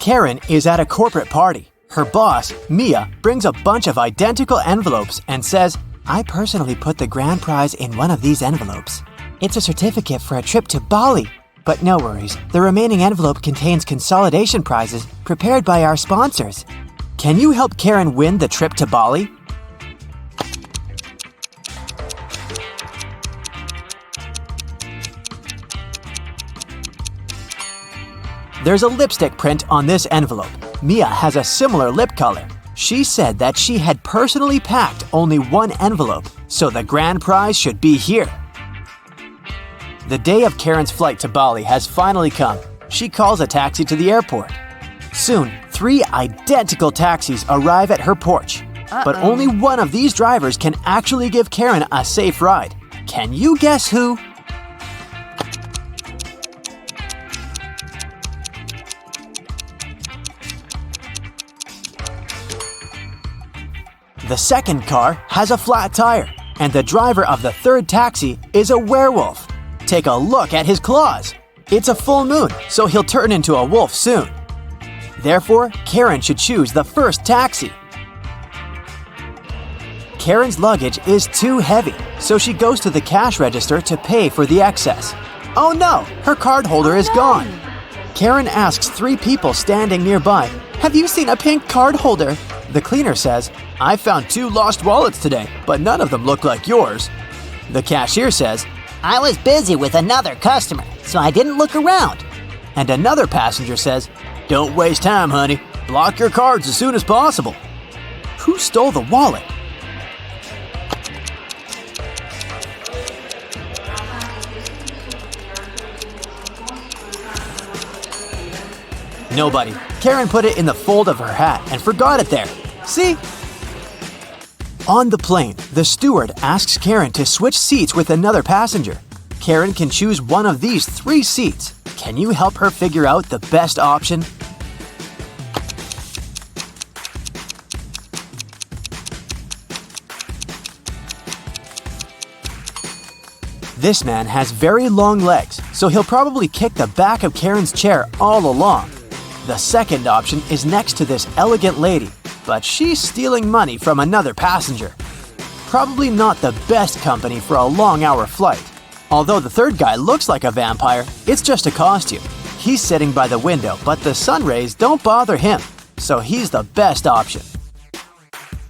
Karen is at a corporate party. Her boss, Mia, brings a bunch of identical envelopes and says, "I personally put the grand prize in one of these envelopes. It's a certificate for a trip to Bali." But no worries, the remaining envelope contains consolidation prizes prepared by our sponsors. Can you help Karen win the trip to Bali? There's a lipstick print on this envelope. Mia has a similar lip color. She said that she had personally packed only one envelope, so the grand prize should be here. The day of Karen's flight to Bali has finally come. She calls a taxi to the airport. Soon, 3 identical taxis arrive at her porch. But only one of these drivers can actually give Karen a safe ride. Can you guess who? The second car has a flat tire, and the driver of the third taxi is a werewolf. Take a look at his claws. It's a full moon, so he'll turn into a wolf soon. Therefore, Karen should choose the first taxi. Karen's luggage is too heavy, so she goes to the cash register to pay for the excess. Oh no, her card holder is gone. Karen asks 3 people standing nearby, "Have you seen a pink card holder?" The cleaner says, "I found 2 lost wallets today, but none of them look like yours." The cashier says, "I was busy with another customer, so I didn't look around." and another passenger says, "Don't waste time, honey. Block your cards as soon as possible." Who stole the wallet? Nobody. Karen put it in the fold of her hat and forgot it there. See? On the plane, the steward asks Karen to switch seats with another passenger. Karen can choose one of these 3 seats. Can you help her figure out the best option? This man has very long legs, so he'll probably kick the back of Karen's chair all along. The second option is next to this elegant lady, but she's stealing money from another passenger. Probably not the best company for a long-hour flight. Although the third guy looks like a vampire, it's just a costume. He's sitting by the window, but the sun rays don't bother him, so he's the best option.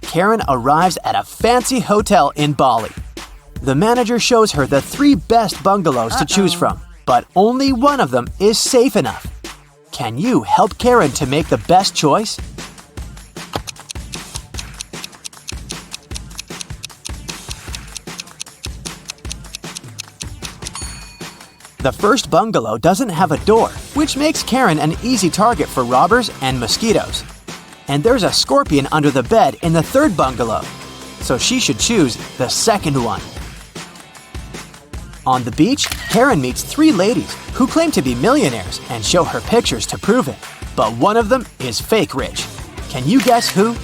Karen arrives at a fancy hotel in Bali. The manager shows her the 3 best bungalows to choose from, but only one of them is safe enough. Can you help Karen to make the best choice? The first bungalow doesn't have a door, which makes Karen an easy target for robbers and mosquitoes. And there's a scorpion under the bed in the third bungalow, so she should choose the second one. On the beach, Karen meets 3 ladies who claim to be millionaires and show her pictures to prove it. But one of them is fake rich. Can you guess who?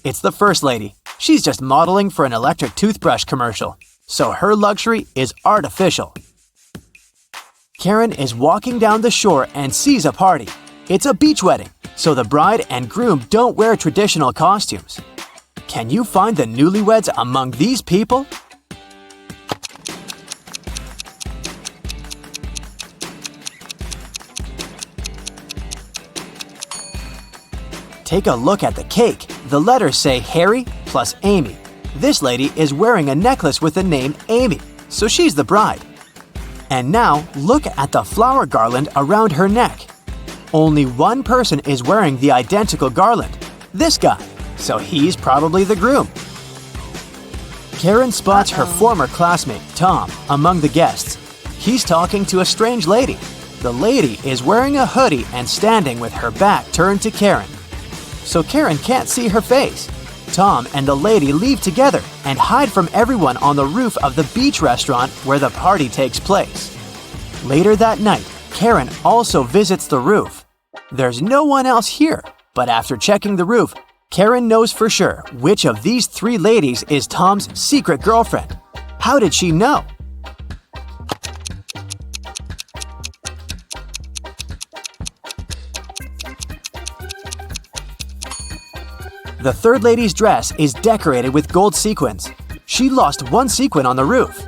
It's the first lady. She's just modeling for an electric toothbrush commercial, so her luxury is artificial. Karen is walking down the shore and sees a party. It's a beach wedding, so the bride and groom don't wear traditional costumes. Can you find the newlyweds among these people? Take a look at the cake. The letters say Harry plus Amy. This lady is wearing a necklace with the name Amy, so she's the bride. And now, look at the flower garland around her neck. Only one person is wearing the identical garland, this guy, so he's probably the groom. Karen spots her former classmate, Tom, among the guests. He's talking to a strange lady. The lady is wearing a hoodie and standing with her back turned to Karen, so Karen can't see her face. Tom and the lady leave together and hide from everyone on the roof of the beach restaurant where the party takes place. Later that night, Karen also visits the roof. There's no one else here, but after checking the roof, Karen knows for sure which of these three ladies is Tom's secret girlfriend. How did she know? The third lady's dress is decorated with gold sequins. She lost one sequin on the roof.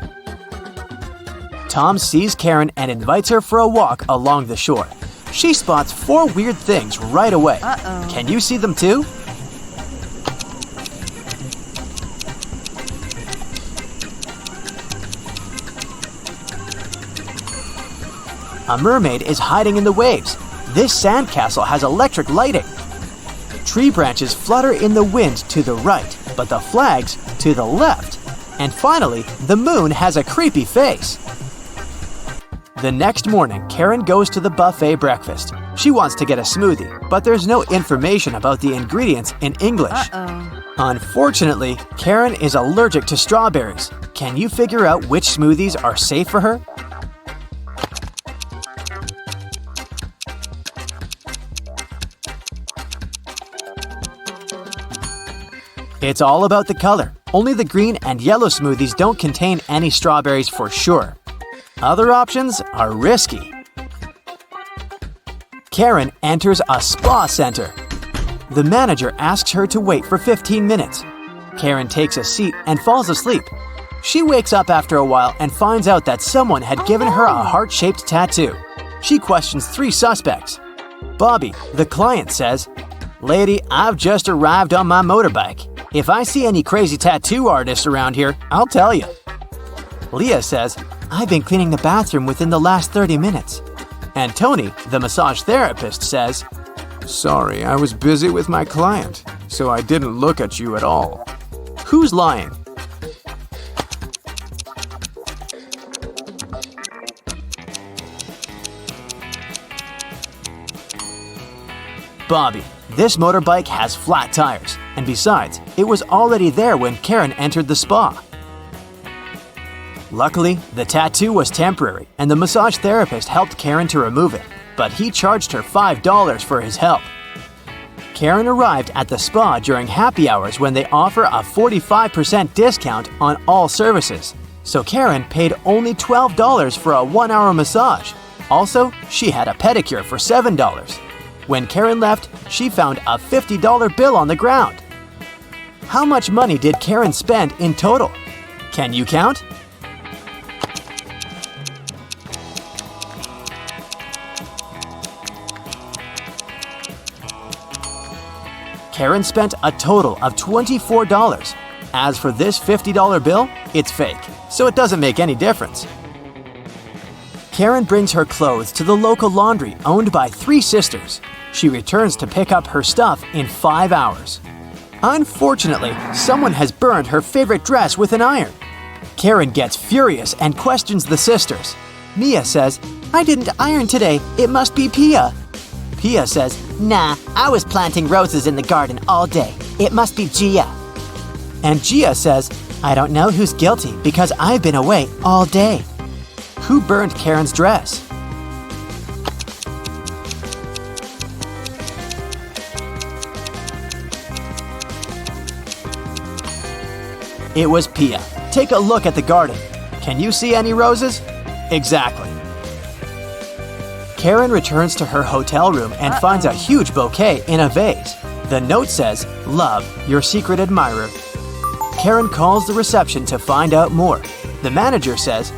Tom sees Karen and invites her for a walk along the shore. She spots four weird things right away. Can you see them too? A mermaid is hiding in the waves. This sandcastle has electric lighting. Tree branches flutter in the wind to the right, but the flags to the left. And finally, the moon has a creepy face. The next morning, Karen goes to the buffet breakfast. She wants to get a smoothie, but there's no information about the ingredients in English. Unfortunately, Karen is allergic to strawberries. Can you figure out which smoothies are safe for her? It's all about the color. Only the green and yellow smoothies don't contain any strawberries for sure. Other options are risky. Karen enters a spa center. The manager asks her to wait for 15 minutes. Karen takes a seat and falls asleep. She wakes up after a while and finds out that someone had given her a heart-shaped tattoo. She questions three suspects. Bobby, the client, says, "Lady, I've just arrived on my motorbike. If I see any crazy tattoo artists around here, I'll tell you." Leah says, "I've been cleaning the bathroom within the last 30 minutes. And Tony, the massage therapist, says, "Sorry, I was busy with my client, so I didn't look at you at all." Who's lying? Bobby. This motorbike has flat tires, and besides, it was already there when Karen entered the spa. Luckily, the tattoo was temporary, and the massage therapist helped Karen to remove it, but he charged her $5 for his help. Karen arrived at the spa during happy hours when they offer a 45% discount on all services, so Karen paid only $12 for a 1-hour massage. Also, she had a pedicure for $7. When Karen left, she found a $50 bill on the ground. How much money did Karen spend in total? Can you count? Karen spent a total of $24. As for this $50 bill, it's fake, so it doesn't make any difference. Karen brings her clothes to the local laundry owned by three sisters. She returns to pick up her stuff in 5 hours. Unfortunately, someone has burned her favorite dress with an iron. Karen gets furious and questions the sisters. Mia says, "I didn't iron today. It must be Pia." Pia says, Nah, I was planting roses in the garden all day. It must be Gia. and Gia says, "I don't know who's guilty because I've been away all day." Who burned Karen's dress? It was Pia. Take a look at the garden. Can you see any roses? Exactly. Karen returns to her hotel room and finds a huge bouquet in a vase. The note says, "Love, your secret admirer." Karen calls the reception to find out more. The manager says,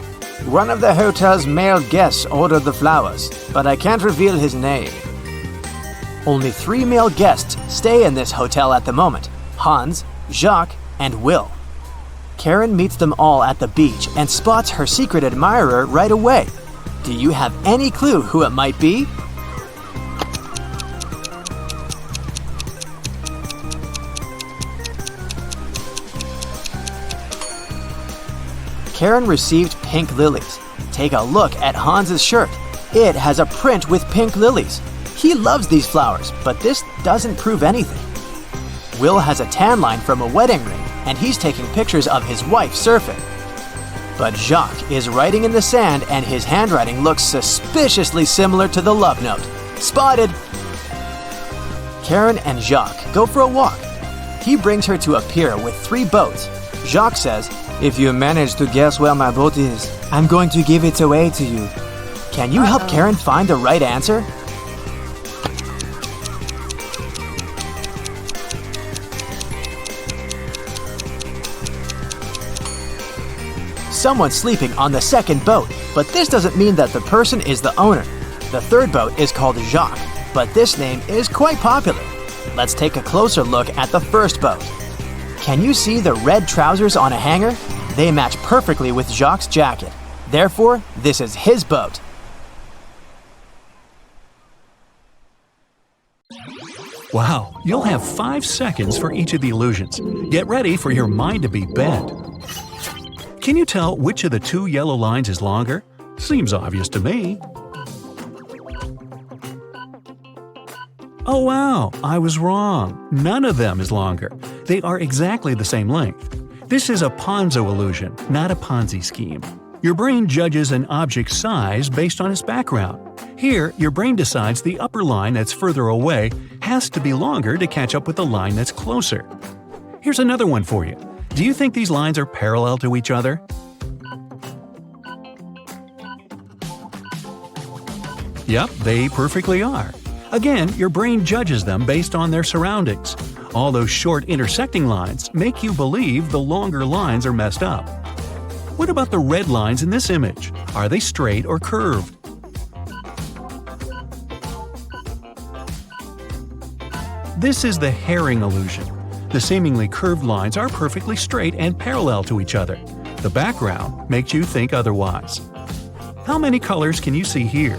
"One of the hotel's male guests ordered the flowers, but I can't reveal his name." Only 3 male guests stay in this hotel at the moment: Hans, Jacques, and Will. Karen meets them all at the beach and spots her secret admirer right away. Do you have any clue who it might be? Karen received pink lilies. Take a look at Hans's shirt. It has a print with pink lilies. He loves these flowers, but this doesn't prove anything. Will has a tan line from a wedding ring, and he's taking pictures of his wife surfing. But Jacques is writing in the sand, and his handwriting looks suspiciously similar to the love note. Spotted! Karen and Jacques go for a walk. He brings her to a pier with 3 boats. Jacques says, "If you manage to guess where my boat is, I'm going to give it away to you." Can you help Karen find the right answer? Someone's sleeping on the second boat, but this doesn't mean that the person is the owner. The third boat is called Jacques, but this name is quite popular. Let's take a closer look at the first boat. Can you see the red trousers on a hanger? They match perfectly with Jacques' jacket. Therefore, this is his boat. Wow, you'll have 5 seconds for each of the illusions. Get ready for your mind to be bent. Can you tell which of the 2 yellow lines is longer? Seems obvious to me. Oh wow, I was wrong. None of them is longer. They are exactly the same length. This is a Ponzo illusion, not a Ponzi scheme. Your brain judges an object's size based on its background. Here, your brain decides the upper line that's further away has to be longer to catch up with the line that's closer. Here's another one for you. Do you think these lines are parallel to each other? Yep, they perfectly are. Again, your brain judges them based on their surroundings. All those short intersecting lines make you believe the longer lines are messed up. What about the red lines in this image? Are they straight or curved? This is the herring illusion. The seemingly curved lines are perfectly straight and parallel to each other. The background makes you think otherwise. How many colors can you see here?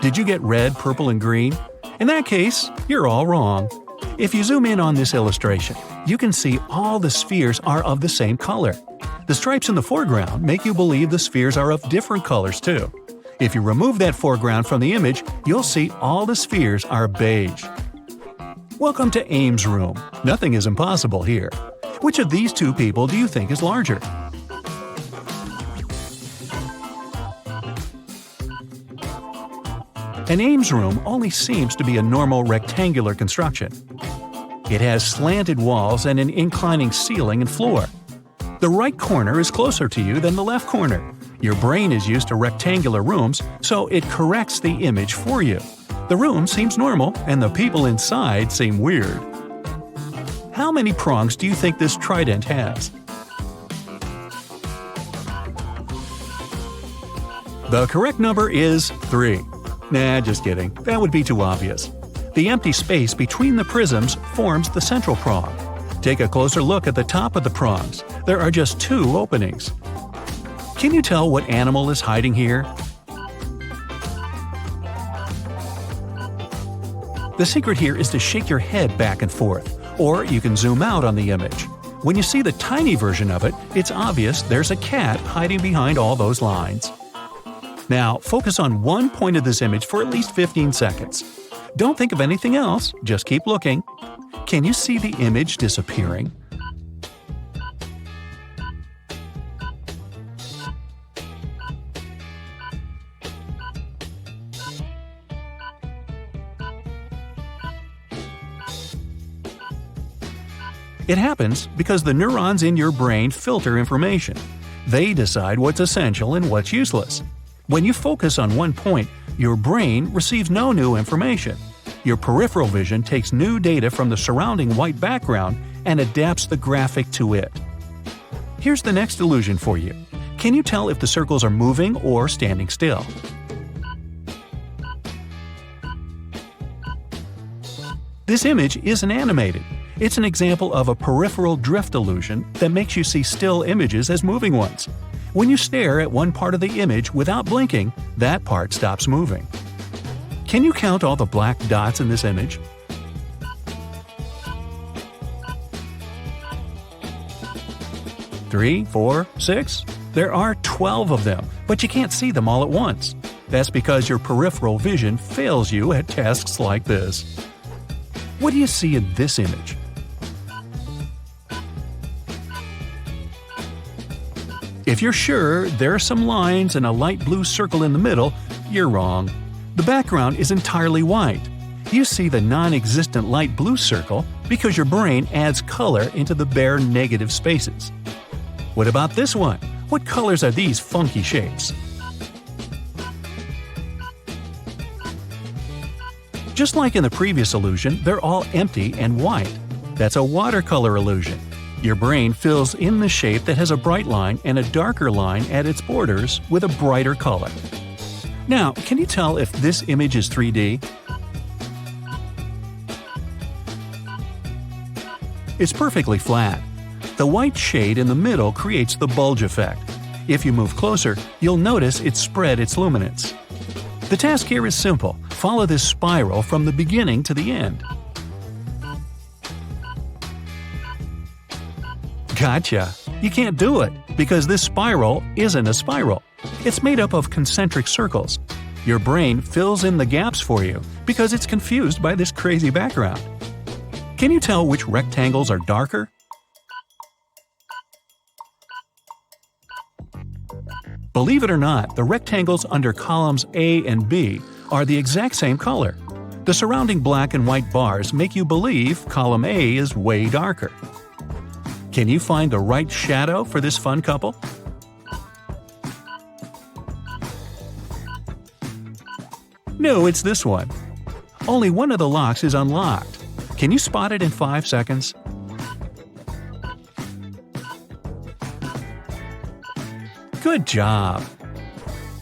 Did you get red, purple, and green? In that case, you're all wrong. If you zoom in on this illustration, you can see all the spheres are of the same color. The stripes in the foreground make you believe the spheres are of different colors too. If you remove that foreground from the image, you'll see all the spheres are beige. Welcome to Ames' room. Nothing is impossible here. Which of these 2 people do you think is larger? An Ames room only seems to be a normal rectangular construction. It has slanted walls and an inclining ceiling and floor. The right corner is closer to you than the left corner. Your brain is used to rectangular rooms, so it corrects the image for you. The room seems normal, and the people inside seem weird. How many prongs do you think this trident has? The correct number is 3. Nah, just kidding. That would be too obvious. The empty space between the prisms forms the central prong. Take a closer look at the top of the prongs. There are just 2 openings. Can you tell what animal is hiding here? The secret here is to shake your head back and forth, or you can zoom out on the image. When you see the tiny version of it, it's obvious there's a cat hiding behind all those lines. Now, focus on one point of this image for at least 15 seconds. Don't think of anything else, just keep looking. Can you see the image disappearing? It happens because the neurons in your brain filter information. They decide what's essential and what's useless. When you focus on one point, your brain receives no new information. Your peripheral vision takes new data from the surrounding white background and adapts the graphic to it. Here's the next illusion for you. Can you tell if the circles are moving or standing still? This image isn't animated. It's an example of a peripheral drift illusion that makes you see still images as moving ones. When you stare at one part of the image without blinking, that part stops moving. Can you count all the black dots in this image? Three, 4, 6? There are 12 of them, but you can't see them all at once. That's because your peripheral vision fails you at tasks like this. What do you see in this image? If you're sure there are some lines and a light blue circle in the middle, you're wrong. The background is entirely white. You see the non-existent light blue circle because your brain adds color into the bare negative spaces. What about this one? What colors are these funky shapes? Just like in the previous illusion, they're all empty and white. That's a watercolor illusion. Your brain fills in the shape that has a bright line and a darker line at its borders with a brighter color. Now, can you tell if this image is 3D? It's perfectly flat. The white shade in the middle creates the bulge effect. If you move closer, you'll notice it spread its luminance. The task here is simple. Follow this spiral from the beginning to the end. Gotcha! You can't do it, because this spiral isn't a spiral. It's made up of concentric circles. Your brain fills in the gaps for you because it's confused by this crazy background. Can you tell which rectangles are darker? Believe it or not, the rectangles under columns A and B are the exact same color. The surrounding black and white bars make you believe column A is way darker. Can you find the right shadow for this fun couple? No, it's this one. Only one of the locks is unlocked. Can you spot it in 5 seconds? Good job!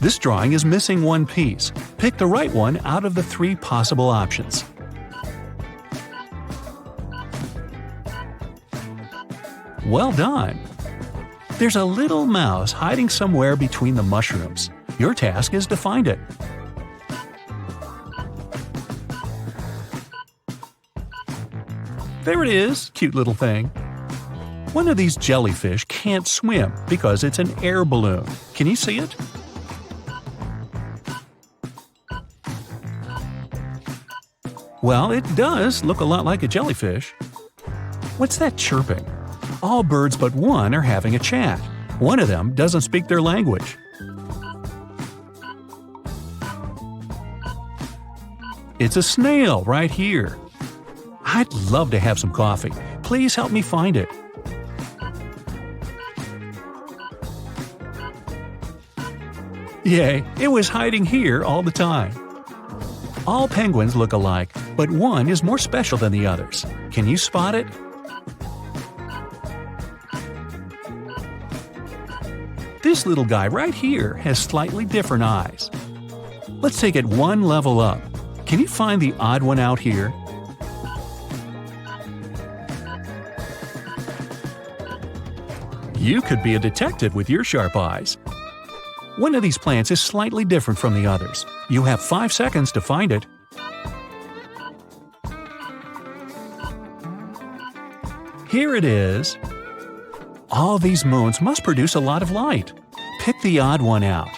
This drawing is missing one piece. Pick the right one out of the 3 possible options. Well done! There's a little mouse hiding somewhere between the mushrooms. Your task is to find it. There it is, cute little thing. One of these jellyfish can't swim because it's an air balloon. Can you see it? Well, it does look a lot like a jellyfish. What's that chirping? All birds but one are having a chat. One of them doesn't speak their language. It's a snail right here. I'd love to have some coffee. Please help me find it. Yay, it was hiding here all the time. All penguins look alike, but one is more special than the others. Can you spot it? This little guy right here has slightly different eyes. Let's take it one level up. Can you find the odd one out here? You could be a detective with your sharp eyes. One of these plants is slightly different from the others. You have 5 seconds to find it. Here it is. All these moons must produce a lot of light. Pick the odd one out.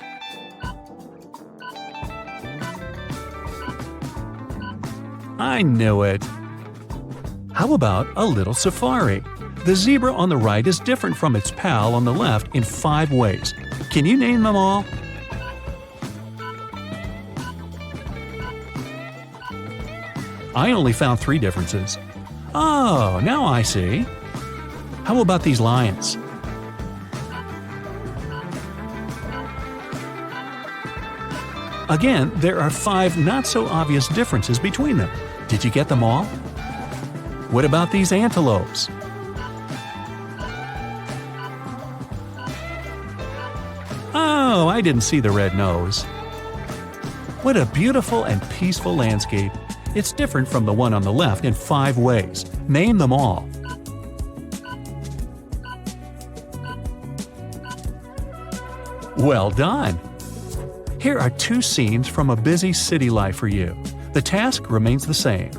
I knew it. How about a little safari? The zebra on the right is different from its pal on the left in 5 ways. Can you name them all? I only found 3 differences. Oh, now I see. How about these lions? Again, there are 5 not-so-obvious differences between them. Did you get them all? What about these antelopes? Oh, I didn't see the red nose. What a beautiful and peaceful landscape. It's different from the one on the left in 5 ways. Name them all. Well done! Here are 2 scenes from a busy city life for you. The task remains the same.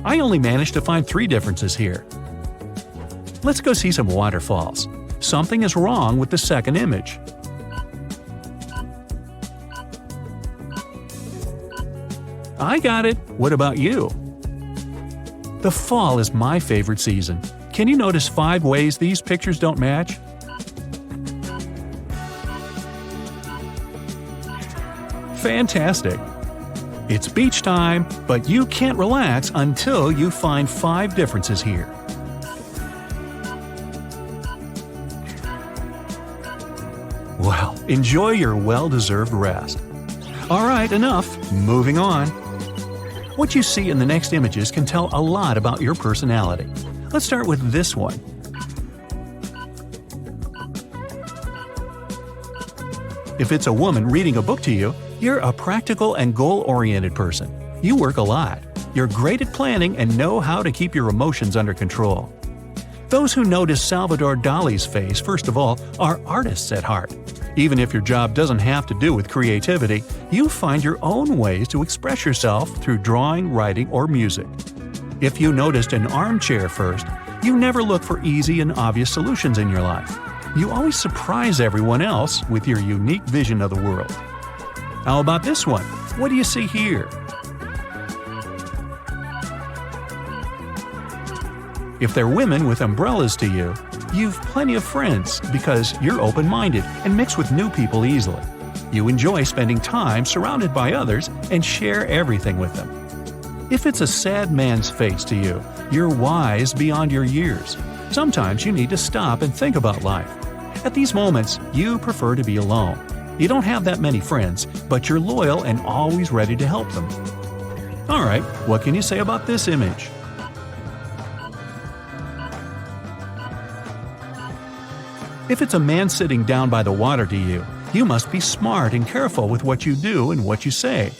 I only managed to find 3 differences here. Let's go see some waterfalls. Something is wrong with the second image. I got it. What about you? The fall is my favorite season. Can you notice 5 ways these pictures don't match? Fantastic! It's beach time, but you can't relax until you find 5 differences here. Well, enjoy your well-deserved rest. Alright, enough. Moving on. What you see in the next images can tell a lot about your personality. Let's start with this one. If it's a woman reading a book to you, you're a practical and goal-oriented person. You work a lot. You're great at planning and know how to keep your emotions under control. Those who notice Salvador Dali's face, first of all, are artists at heart. Even if your job doesn't have to do with creativity, you find your own ways to express yourself through drawing, writing, or music. If you noticed an armchair first, you never look for easy and obvious solutions in your life. You always surprise everyone else with your unique vision of the world. How about this one? What do you see here? If they're women with umbrellas to you, you've plenty of friends because you're open-minded and mix with new people easily. You enjoy spending time surrounded by others and share everything with them. If it's a sad man's face to you, you're wise beyond your years. Sometimes you need to stop and think about life. At these moments, you prefer to be alone. You don't have that many friends, but you're loyal and always ready to help them. Alright, what can you say about this image? If it's a man sitting down by the water to you, you must be smart and careful with what you do and what you say.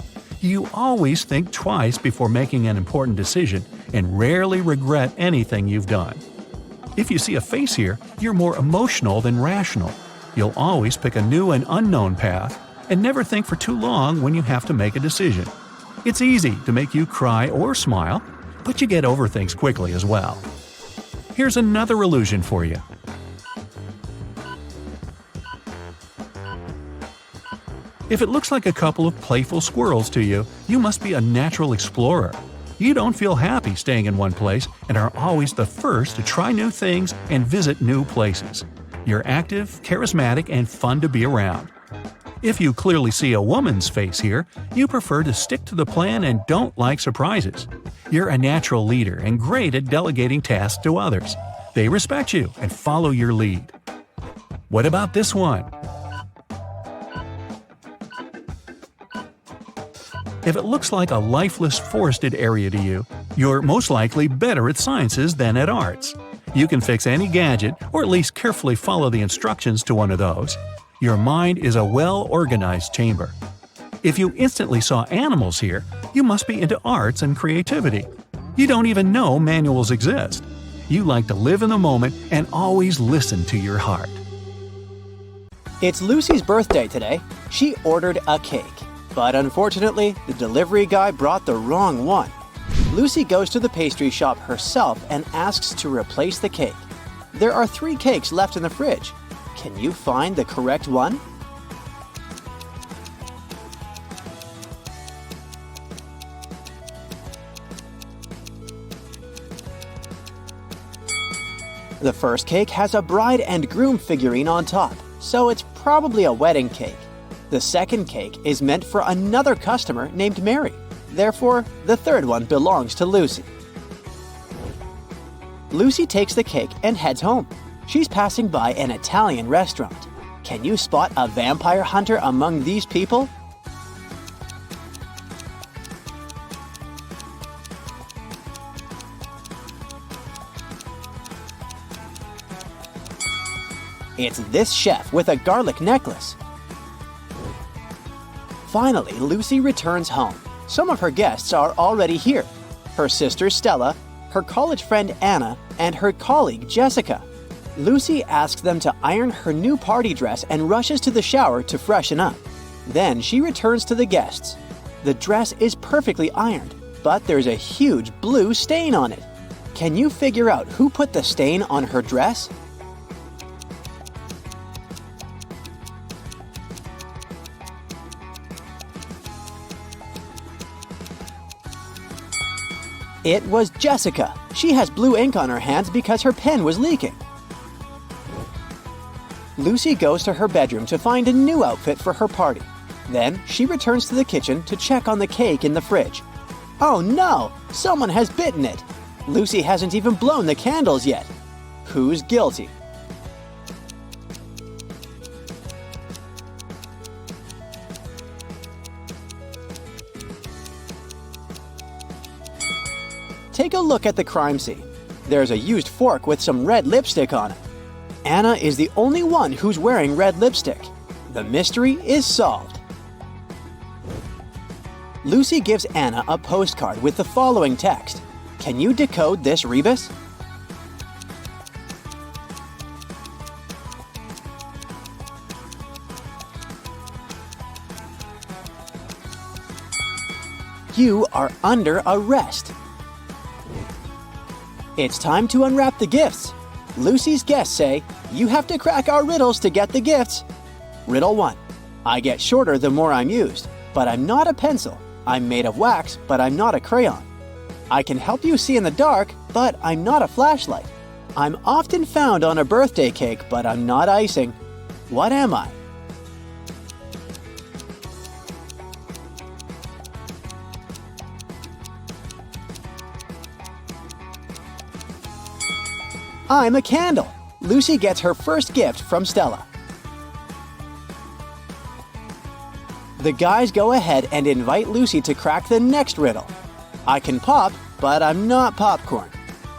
You always think twice before making an important decision and rarely regret anything you've done. If you see a face here, you're more emotional than rational. You'll always pick a new and unknown path and never think for too long when you have to make a decision. It's easy to make you cry or smile, but you get over things quickly as well. Here's another illusion for you. If it looks like a couple of playful squirrels to you, you must be a natural explorer. You don't feel happy staying in one place and are always the first to try new things and visit new places. You're active, charismatic, and fun to be around. If you clearly see a woman's face here, you prefer to stick to the plan and don't like surprises. You're a natural leader and great at delegating tasks to others. They respect you and follow your lead. What about this one? If it looks like a lifeless forested area to you, you're most likely better at sciences than at arts. You can fix any gadget or at least carefully follow the instructions to one of those. Your mind is a well-organized chamber. If you instantly saw animals here, you must be into arts and creativity. You don't even know manuals exist. You like to live in the moment and always listen to your heart. It's Lucy's birthday today. She ordered a cake. But unfortunately, the delivery guy brought the wrong one. Lucy goes to the pastry shop herself and asks to replace the cake. There are 3 cakes left in the fridge. Can you find the correct one? The first cake has a bride and groom figurine on top, so it's probably a wedding cake. The second cake is meant for another customer named Mary. Therefore, the third one belongs to Lucy. Lucy takes the cake and heads home. She's passing by an Italian restaurant. Can you spot a vampire hunter among these people? It's this chef with a garlic necklace. Finally, Lucy returns home. Some of her guests are already here. Her sister Stella, her college friend Anna, and her colleague Jessica. Lucy asks them to iron her new party dress and rushes to the shower to freshen up. Then she returns to the guests. The dress is perfectly ironed, but there's a huge blue stain on it. Can you figure out who put the stain on her dress? It was Jessica. She has blue ink on her hands because her pen was leaking. Lucy goes to her bedroom to find a new outfit for her party. Then she returns to the kitchen to check on the cake in the fridge. Oh no! Someone has bitten it! Lucy hasn't even blown the candles yet. Who's guilty? Take a look at the crime scene. There's a used fork with some red lipstick on it. Anna is the only one who's wearing red lipstick. The mystery is solved. Lucy gives Anna a postcard with the following text. Can you decode this rebus? You are under arrest. It's time to unwrap the gifts. Lucy's guests say, you have to crack our riddles to get the gifts. Riddle 1. I get shorter the more I'm used, but I'm not a pencil. I'm made of wax, but I'm not a crayon. I can help you see in the dark, but I'm not a flashlight. I'm often found on a birthday cake, but I'm not icing. What am I? I'm a candle. Lucy gets her first gift from Stella. The guys go ahead and invite Lucy to crack the next riddle. I can pop, but I'm not popcorn.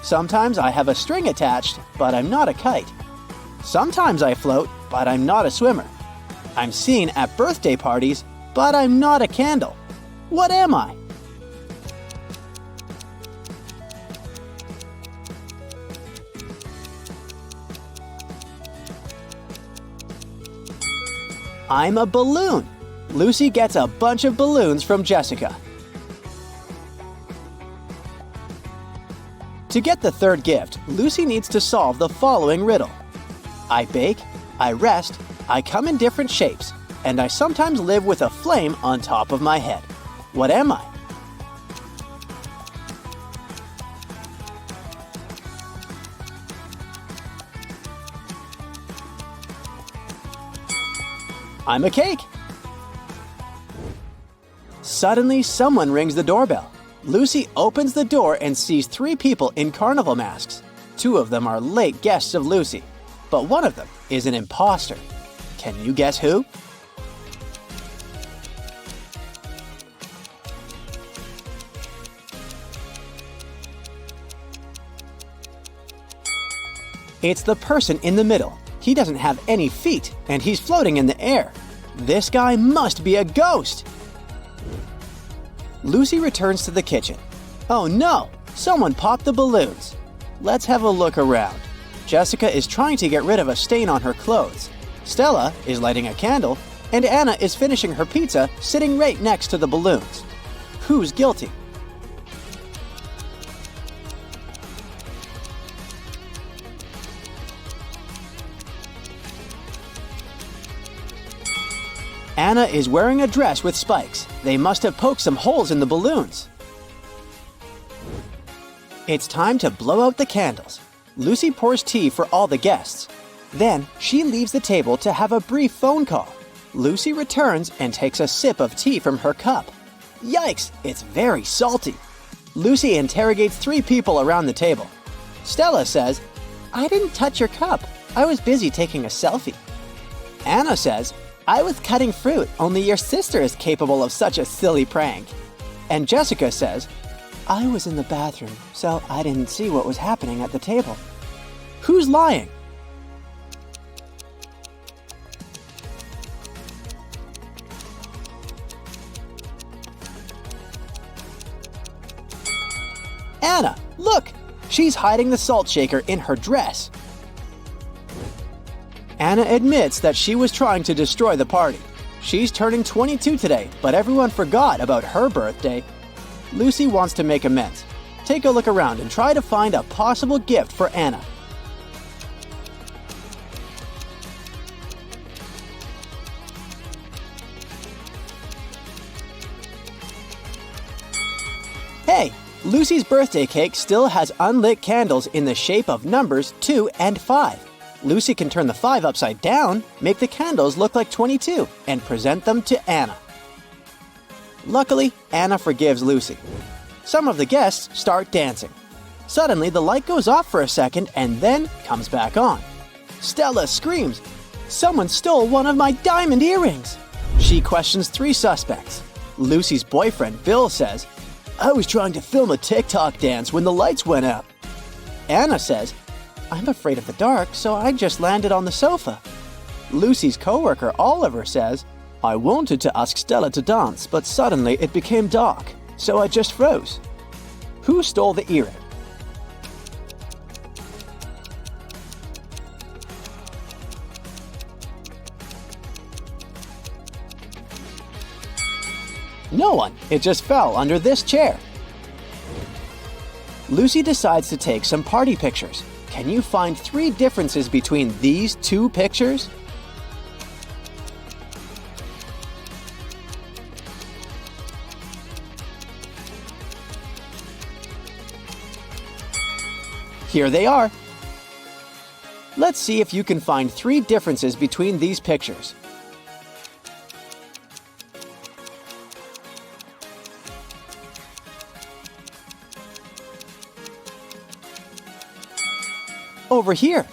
Sometimes I have a string attached, but I'm not a kite. Sometimes I float, but I'm not a swimmer. I'm seen at birthday parties, but I'm not a candle. What am I? I'm a balloon. Lucy gets a bunch of balloons from Jessica. To get the third gift, Lucy needs to solve the following riddle. I bake, I rest, I come in different shapes, and I sometimes live with a flame on top of my head. What am I? I'm a cake. Suddenly, someone rings the doorbell. Lucy opens the door and sees 3 people in carnival masks. 2 of them are late guests of Lucy, but one of them is an imposter. Can you guess who? It's the person in the middle. He doesn't have any feet, and he's floating in the air. This guy must be a ghost! Lucy returns to the kitchen. Oh no! Someone popped the balloons. Let's have a look around. Jessica is trying to get rid of a stain on her clothes. Stella is lighting a candle, and Anna is finishing her pizza sitting right next to the balloons. Who's guilty? Anna is wearing a dress with spikes. They must have poked some holes in the balloons. It's time to blow out the candles. Lucy pours tea for all the guests. Then she leaves the table to have a brief phone call. Lucy returns and takes a sip of tea from her cup. Yikes, it's very salty. Lucy interrogates 3 people around the table. Stella says, I didn't touch your cup. I was busy taking a selfie. Anna says, I was cutting fruit, only your sister is capable of such a silly prank. And Jessica says, I was in the bathroom, so I didn't see what was happening at the table. Who's lying? Anna, look! She's hiding the salt shaker in her dress. Anna admits that she was trying to destroy the party. She's turning 22 today, but everyone forgot about her birthday. Lucy wants to make amends. Take a look around and try to find a possible gift for Anna. Hey, Lucy's birthday cake still has unlit candles in the shape of numbers 2 and 5. Lucy can turn the 5 upside down, make the candles look like 22, and present them to Anna. Luckily, Anna forgives Lucy. Some of the guests start dancing. Suddenly, the light goes off for a second and then comes back on. Stella screams, "Someone stole one of my diamond earrings!" She questions 3 suspects. Lucy's boyfriend, Bill, says, "I was trying to film a TikTok dance when the lights went out." Anna says, "I'm afraid of the dark, so I just landed on the sofa." Lucy's coworker, Oliver, says, "I wanted to ask Stella to dance, but suddenly it became dark, so I just froze." Who stole the earring? No one. It just fell under this chair. Lucy decides to take some party pictures. Can you find 3 differences between these 2 pictures? Here they are. Let's see if you can find 3 differences between these pictures. Over here.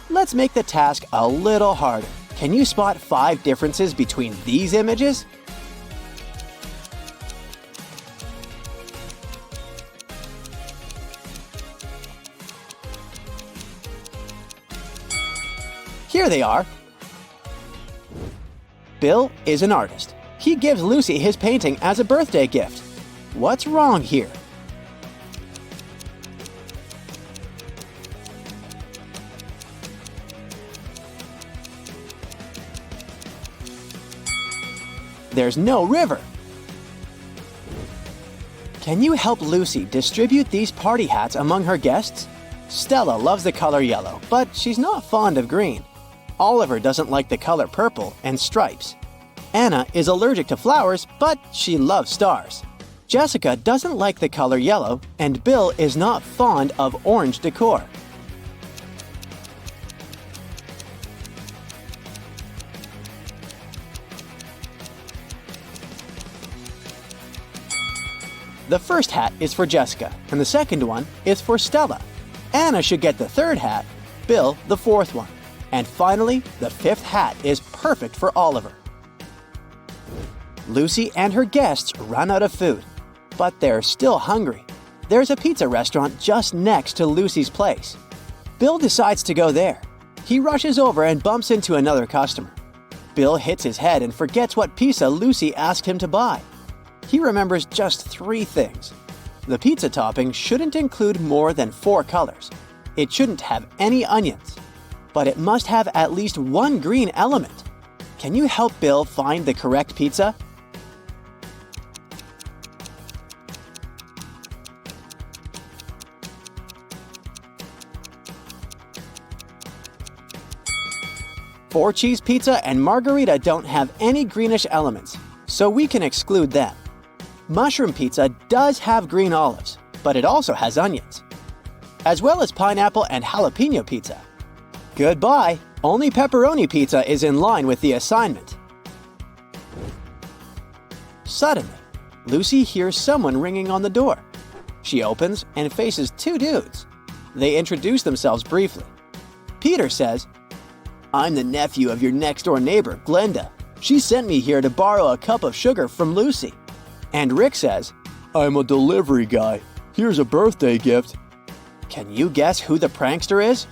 Let's make the task a little harder. Can you spot 5 differences between these images? Here they are. Bill is an artist. He gives Lucy his painting as a birthday gift. What's wrong here? There's no river. Can you help Lucy distribute these party hats among her guests? Stella loves the color yellow, but she's not fond of green. Oliver doesn't like the color purple and stripes. Anna is allergic to flowers, but she loves stars. Jessica doesn't like the color yellow, and Bill is not fond of orange decor. The first hat is for Jessica, and the second one is for Stella. Anna should get the 3rd hat, Bill the 4th one. And finally, the 5th hat is perfect for Oliver. Lucy and her guests run out of food, but they're still hungry. There's a pizza restaurant just next to Lucy's place. Bill decides to go there. He rushes over and bumps into another customer. Bill hits his head and forgets what pizza Lucy asked him to buy. He remembers just 3 things. The pizza topping shouldn't include more than 4 colors. It shouldn't have any onions. But it must have at least 1 green element. Can you help Bill find the correct pizza? Four cheese pizza and margarita don't have any greenish elements, so we can exclude them. Mushroom pizza does have green olives, but it also has onions, as well as pineapple and jalapeno pizza. Goodbye! Only pepperoni pizza is in line with the assignment. Suddenly, Lucy hears someone ringing on the door. She opens and faces 2 dudes. They introduce themselves briefly. Peter says, "I'm the nephew of your next-door neighbor, Glenda. She sent me here to borrow a cup of sugar from Lucy." And Rick says, "I'm a delivery guy. Here's a birthday gift." Can you guess who the prankster is?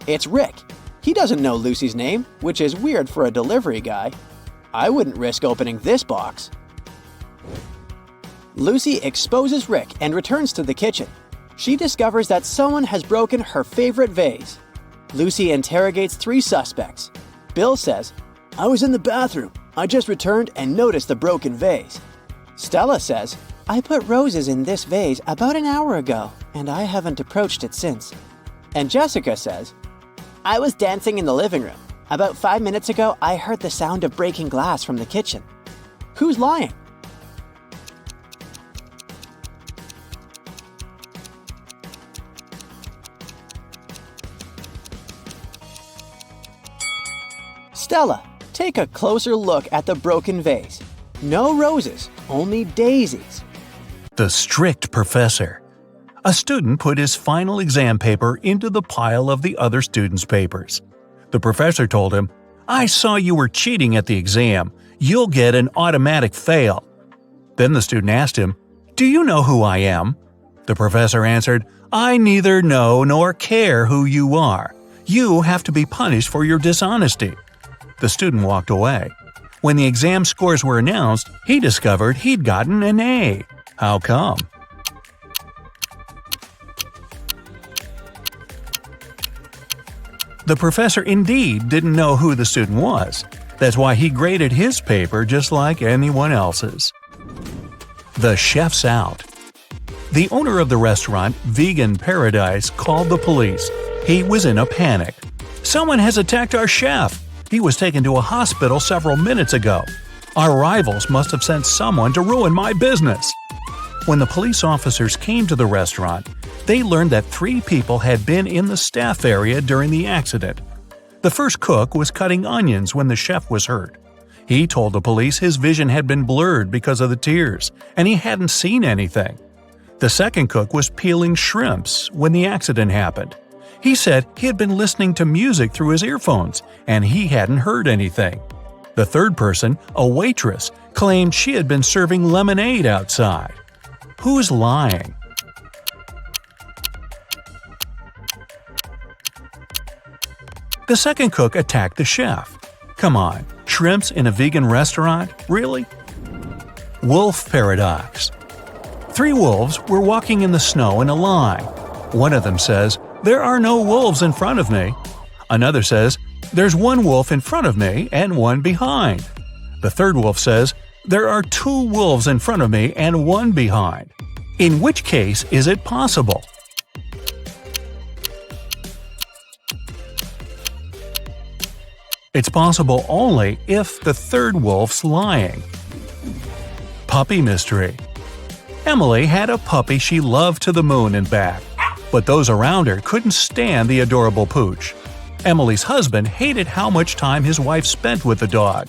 It's Rick. He doesn't know Lucy's name, which is weird for a delivery guy. I wouldn't risk opening this box. Lucy exposes Rick and returns to the kitchen. She discovers that someone has broken her favorite vase. Lucy interrogates 3 suspects. Bill says, "I was in the bathroom. I just returned and noticed the broken vase." Stella says, "I put roses in this vase about an hour ago, and I haven't approached it since." And Jessica says, "I was dancing in the living room. About 5 minutes ago, I heard the sound of breaking glass from the kitchen. Who's lying? Stella, take a closer look at the broken vase. No roses, only daisies. The strict professor. A student put his final exam paper into the pile of the other students' papers. The professor told him, "I saw you were cheating at the exam. You'll get an automatic fail." Then the student asked him, "Do you know who I am?" The professor answered, "I neither know nor care who you are. You have to be punished for your dishonesty." The student walked away. When the exam scores were announced, he discovered he'd gotten an A. How come? The professor indeed didn't know who the student was. That's why he graded his paper just like anyone else's. The chef's out. The owner of the restaurant, Vegan Paradise, called the police. He was in a panic. "Someone has attacked our chef. He was taken to a hospital several minutes ago. Our rivals must have sent someone to ruin my business." When the police officers came to the restaurant, they learned that 3 people had been in the staff area during the accident. The first cook was cutting onions when the chef was hurt. He told the police his vision had been blurred because of the tears, and he hadn't seen anything. The second cook was peeling shrimps when the accident happened. He said he had been listening to music through his earphones, and he hadn't heard anything. The third person, a waitress, claimed she had been serving lemonade outside. Who's lying? The second cook attacked the chef. Come on, shrimps in a vegan restaurant? Really? Wolf paradox. 3 wolves were walking in the snow in a line. One of them says, "There are no wolves in front of me." Another says, "There's 1 wolf in front of me and 1 behind." The third wolf says, "There are 2 wolves in front of me and 1 behind." In which case is it possible? It's possible only if the third wolf's lying. Puppy mystery. Emily had a puppy she loved to the moon and back, but those around her couldn't stand the adorable pooch. Emily's husband hated how much time his wife spent with the dog.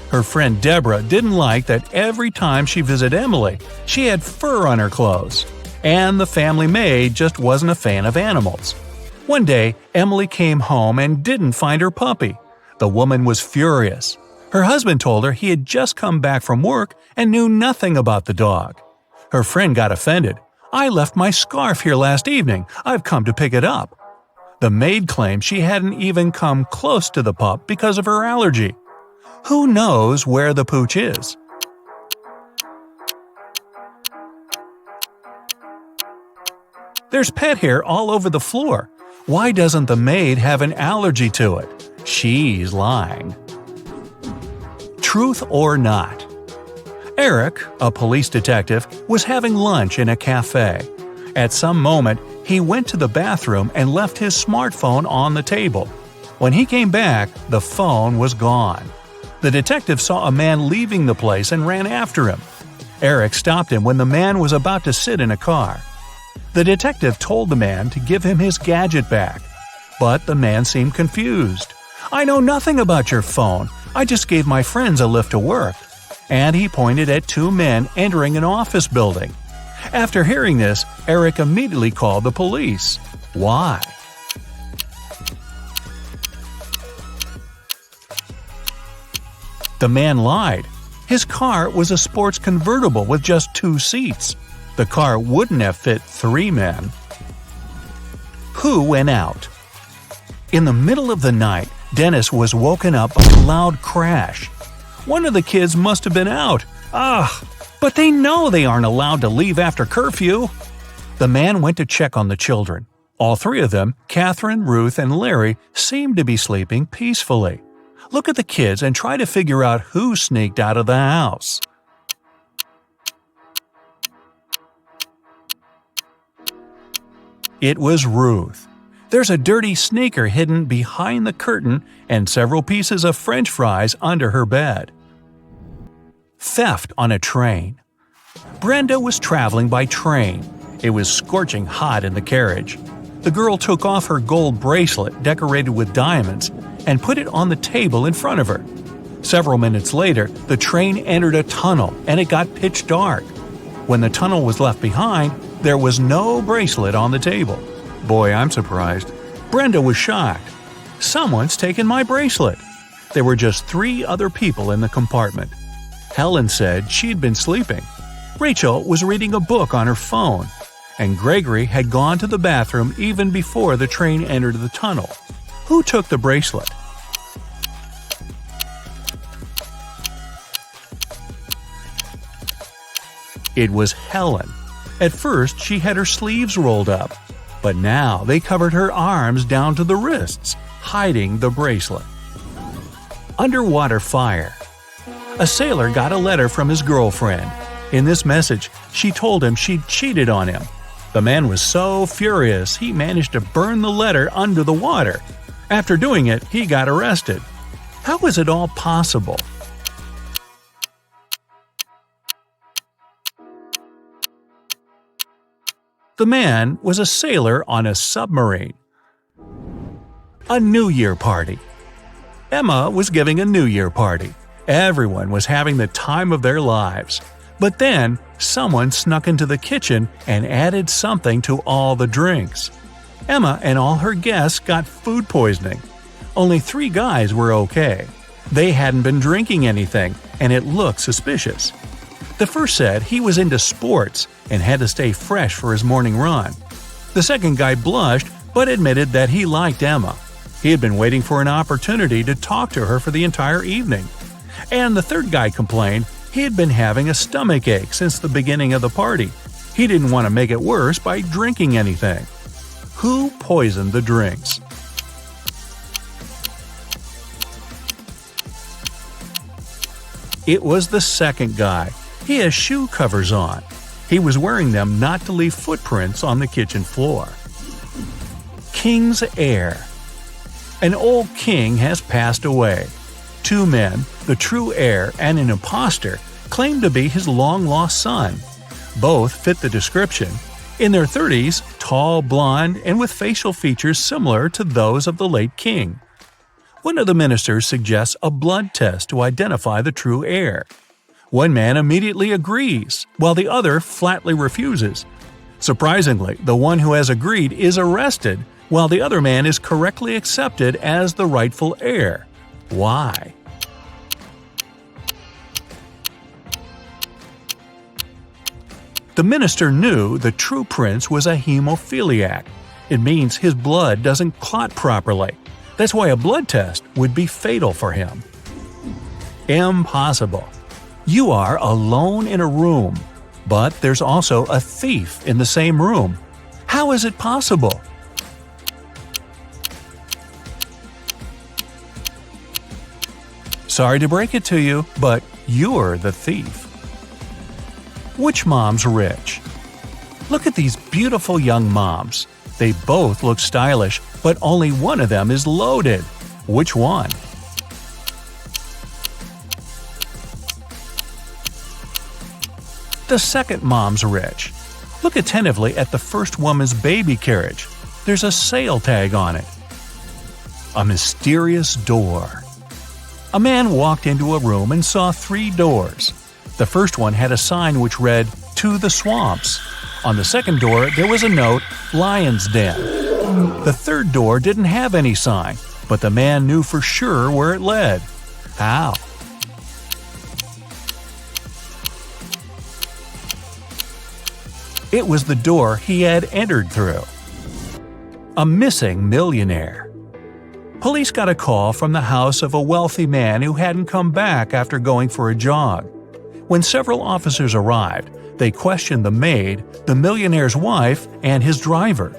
Her friend Deborah didn't like that every time she visited Emily, she had fur on her clothes. And the family maid just wasn't a fan of animals. One day, Emily came home and didn't find her puppy. The woman was furious. Her husband told her he had just come back from work and knew nothing about the dog. Her friend got offended. "I left my scarf here last evening. I've come to pick it up." The maid claimed she hadn't even come close to the pup because of her allergy. Who knows where the pooch is? There's pet hair all over the floor. Why doesn't the maid have an allergy to it? She's lying. Truth or not? Eric, a police detective, was having lunch in a cafe. At some moment, he went to the bathroom and left his smartphone on the table. When he came back, the phone was gone. The detective saw a man leaving the place and ran after him. Eric stopped him when the man was about to sit in a car. The detective told the man to give him his gadget back, but the man seemed confused. "I know nothing about your phone. I just gave my friends a lift to work." And he pointed at 2 men entering an office building. After hearing this, Eric immediately called the police. Why? The man lied. His car was a sports convertible with just 2 seats. The car wouldn't have fit 3 men. Who went out? In the middle of the night, Dennis was woken up by a loud crash. One of the kids must have been out. But they know they aren't allowed to leave after curfew. The man went to check on the children. All 3 of them, Catherine, Ruth, and Larry, seemed to be sleeping peacefully. Look at the kids and try to figure out who sneaked out of the house. It was Ruth. There's a dirty sneaker hidden behind the curtain and several pieces of French fries under her bed. Theft on a train. Brenda was traveling by train. It was scorching hot in the carriage. The girl took off her gold bracelet decorated with diamonds and put it on the table in front of her. Several minutes later, the train entered a tunnel and it got pitch dark. When the tunnel was left behind, there was no bracelet on the table. Boy, I'm surprised. Brenda was shocked. Someone's taken my bracelet. There were just 3 other people in the compartment. Helen said she'd been sleeping. Rachel was reading a book on her phone. And Gregory had gone to the bathroom even before the train entered the tunnel. Who took the bracelet? It was Helen. At first, she had her sleeves rolled up, but now they covered her arms down to the wrists, hiding the bracelet. Underwater fire. A sailor got a letter from his girlfriend. In this message, she told him she'd cheated on him. The man was so furious he managed to burn the letter under the water. After doing it, he got arrested. How was it all possible? The man was a sailor on a submarine. A New Year party. Emma was giving a New Year party. Everyone was having the time of their lives. But then, someone snuck into the kitchen and added something to all the drinks. Emma and all her guests got food poisoning. Only 3 guys were okay. They hadn't been drinking anything, and it looked suspicious. The first said he was into sports and had to stay fresh for his morning run. The second guy blushed but admitted that he liked Emma. He had been waiting for an opportunity to talk to her for the entire evening. And the third guy complained he had been having a stomachache since the beginning of the party. He didn't want to make it worse by drinking anything. Who poisoned the drinks? It was the second guy. He has shoe covers on. He was wearing them not to leave footprints on the kitchen floor. King's heir. An old king has passed away. 2 men, the true heir and an impostor, claimed to be his long-lost son. Both fit the description. In their 30s, tall, blonde, and with facial features similar to those of the late king. One of the ministers suggests a blood test to identify the true heir. One man immediately agrees, while the other flatly refuses. Surprisingly, the one who has agreed is arrested, while the other man is correctly accepted as the rightful heir. Why? The minister knew the true prince was a hemophiliac. It means his blood doesn't clot properly. That's why a blood test would be fatal for him. Impossible. You are alone in a room, but there's also a thief in the same room. How is it possible? Sorry to break it to you, but you're the thief. Which mom's rich? Look at these beautiful young moms. They both look stylish, but only one of them is loaded. Which one? The second mom's rich. Look attentively at the first woman's baby carriage. There's a sale tag on it. A mysterious door. A man walked into a room and saw 3 doors. The first one had a sign which read, "To the Swamps." On the second door, there was a note, "Lion's Den." The third door didn't have any sign, but the man knew for sure where it led. How? It was the door he had entered through. A missing millionaire. Police got a call from the house of a wealthy man who hadn't come back after going for a jog. When several officers arrived, they questioned the maid, the millionaire's wife, and his driver.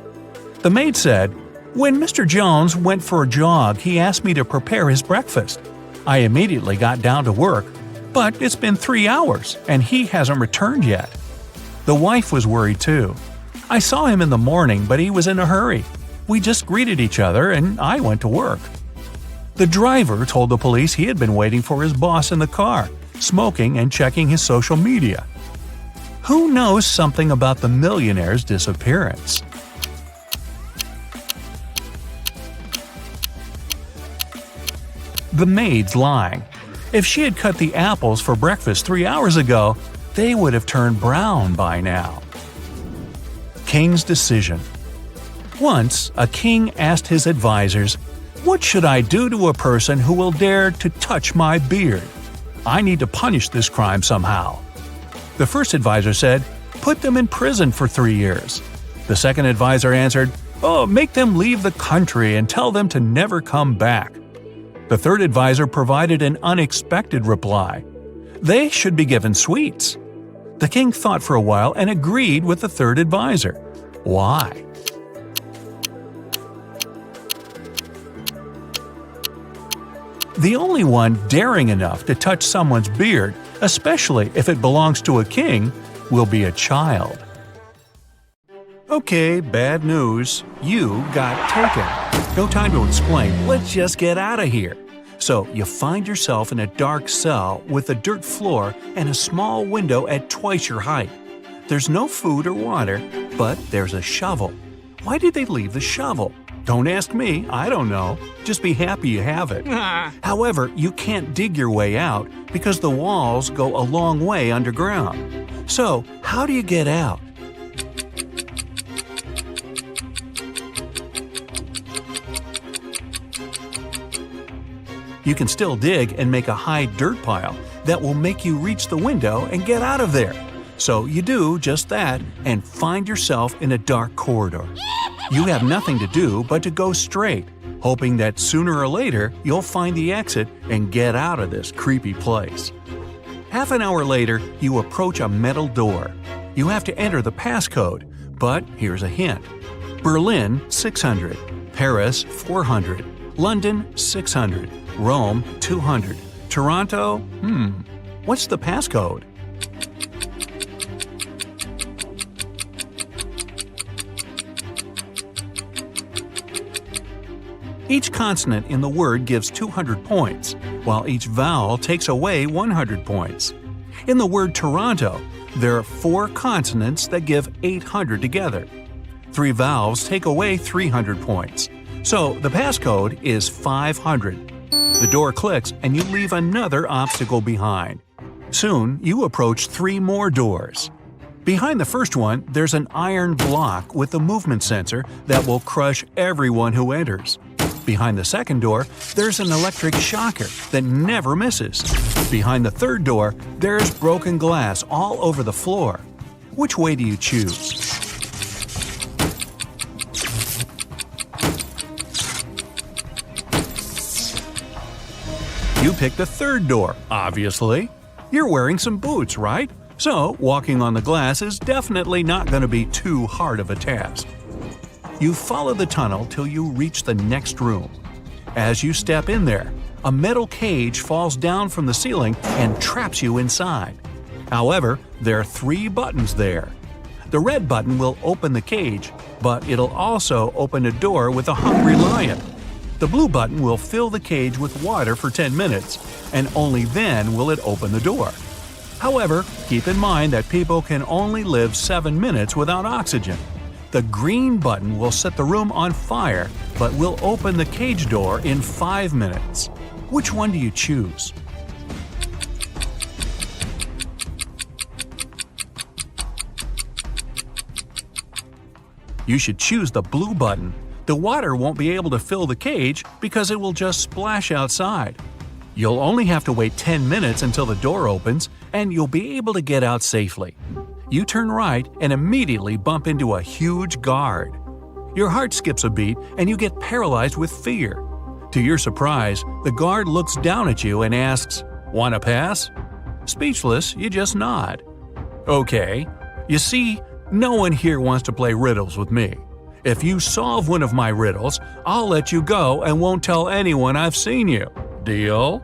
The maid said, "When Mr. Jones went for a jog, he asked me to prepare his breakfast. I immediately got down to work, but it's been 3 hours, and he hasn't returned yet." The wife was worried too. "I saw him in the morning, but he was in a hurry. We just greeted each other and I went to work." The driver told the police he had been waiting for his boss in the car, smoking and checking his social media. Who knows something about the millionaire's disappearance? The maid's lying. If she had cut the apples for breakfast 3 hours ago, they would have turned brown by now. King's decision. Once, a king asked his advisors, "What should I do to a person who will dare to touch my beard? I need to punish this crime somehow." The first advisor said, "Put them in prison for 3 years." The second advisor answered, "Oh, make them leave the country and tell them to never come back." The third advisor provided an unexpected reply. They should be given sweets. The king thought for a while and agreed with the third advisor. Why? The only one daring enough to touch someone's beard, especially if it belongs to a king, will be a child. Okay, bad news. You got taken. No time to explain, let's just get out of here. So you find yourself in a dark cell with a dirt floor and a small window at twice your height. There's no food or water, but there's a shovel. Why did they leave the shovel? Don't ask me, I don't know. Just be happy you have it. However, you can't dig your way out because the walls go a long way underground. So, how do you get out? You can still dig and make a high dirt pile that will make you reach the window and get out of there. So you do just that and find yourself in a dark corridor. You have nothing to do but to go straight, hoping that sooner or later you'll find the exit and get out of this creepy place. Half an hour later, you approach a metal door. You have to enter the passcode, but here's a hint. Berlin, 600. Paris, 400. London, 600. Rome, 200. Toronto, what's the passcode? Each consonant in the word gives 200 points, while each vowel takes away 100 points. In the word Toronto, there are 4 consonants that give 800 together. 3 vowels take away 300 points. So the passcode is 500. The door clicks and you leave another obstacle behind. Soon, you approach 3 more doors. Behind the first one, there's an iron block with a movement sensor that will crush everyone who enters. Behind the second door, there's an electric shocker that never misses. Behind the third door, there's broken glass all over the floor. Which way do you choose? You pick the third door, obviously. You're wearing some boots, right? So, walking on the glass is definitely not going to be too hard of a task. You follow the tunnel till you reach the next room. As you step in there, a metal cage falls down from the ceiling and traps you inside. However, there are 3 buttons there. The red button will open the cage, but it'll also open a door with a hungry lion. The blue button will fill the cage with water for 10 minutes, and only then will it open the door. However, keep in mind that people can only live 7 minutes without oxygen. The green button will set the room on fire, but will open the cage door in 5 minutes. Which one do you choose? You should choose the blue button. The water won't be able to fill the cage because it will just splash outside. You'll only have to wait 10 minutes until the door opens, and you'll be able to get out safely. You turn right and immediately bump into a huge guard. Your heart skips a beat and you get paralyzed with fear. To your surprise, the guard looks down at you and asks, "Want to pass?" Speechless, you just nod. Okay. You see, no one here wants to play riddles with me. If you solve one of my riddles, I'll let you go and won't tell anyone I've seen you. Deal?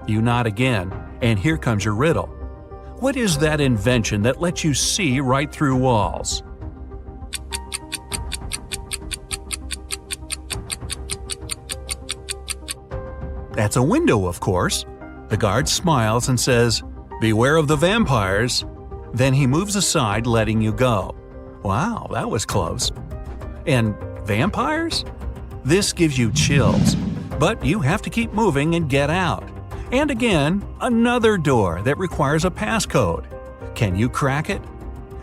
You nod again, and here comes your riddle. What is that invention that lets you see right through walls? That's a window, of course. The guard smiles and says, "Beware of the vampires." Then he moves aside, letting you go. Wow, that was close. And vampires? This gives you chills, but you have to keep moving and get out. And again, another door that requires a passcode. Can you crack it?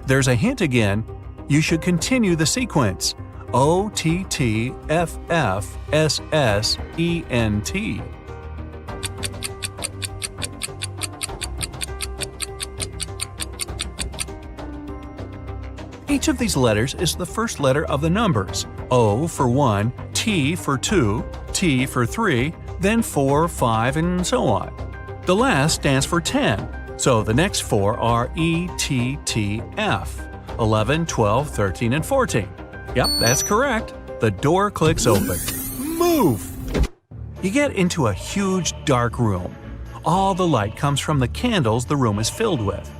There's a hint again. You should continue the sequence. OTTFFSSENT. Each of these letters is the first letter of the numbers. O for 1, T for 2, T for 3, then 4, 5, and so on. The last stands for 10, so the next 4 are ETTF, 11, 12, 13, and 14. Yep, that's correct. The door clicks open. Move! You get into a huge dark room. All the light comes from the candles the room is filled with.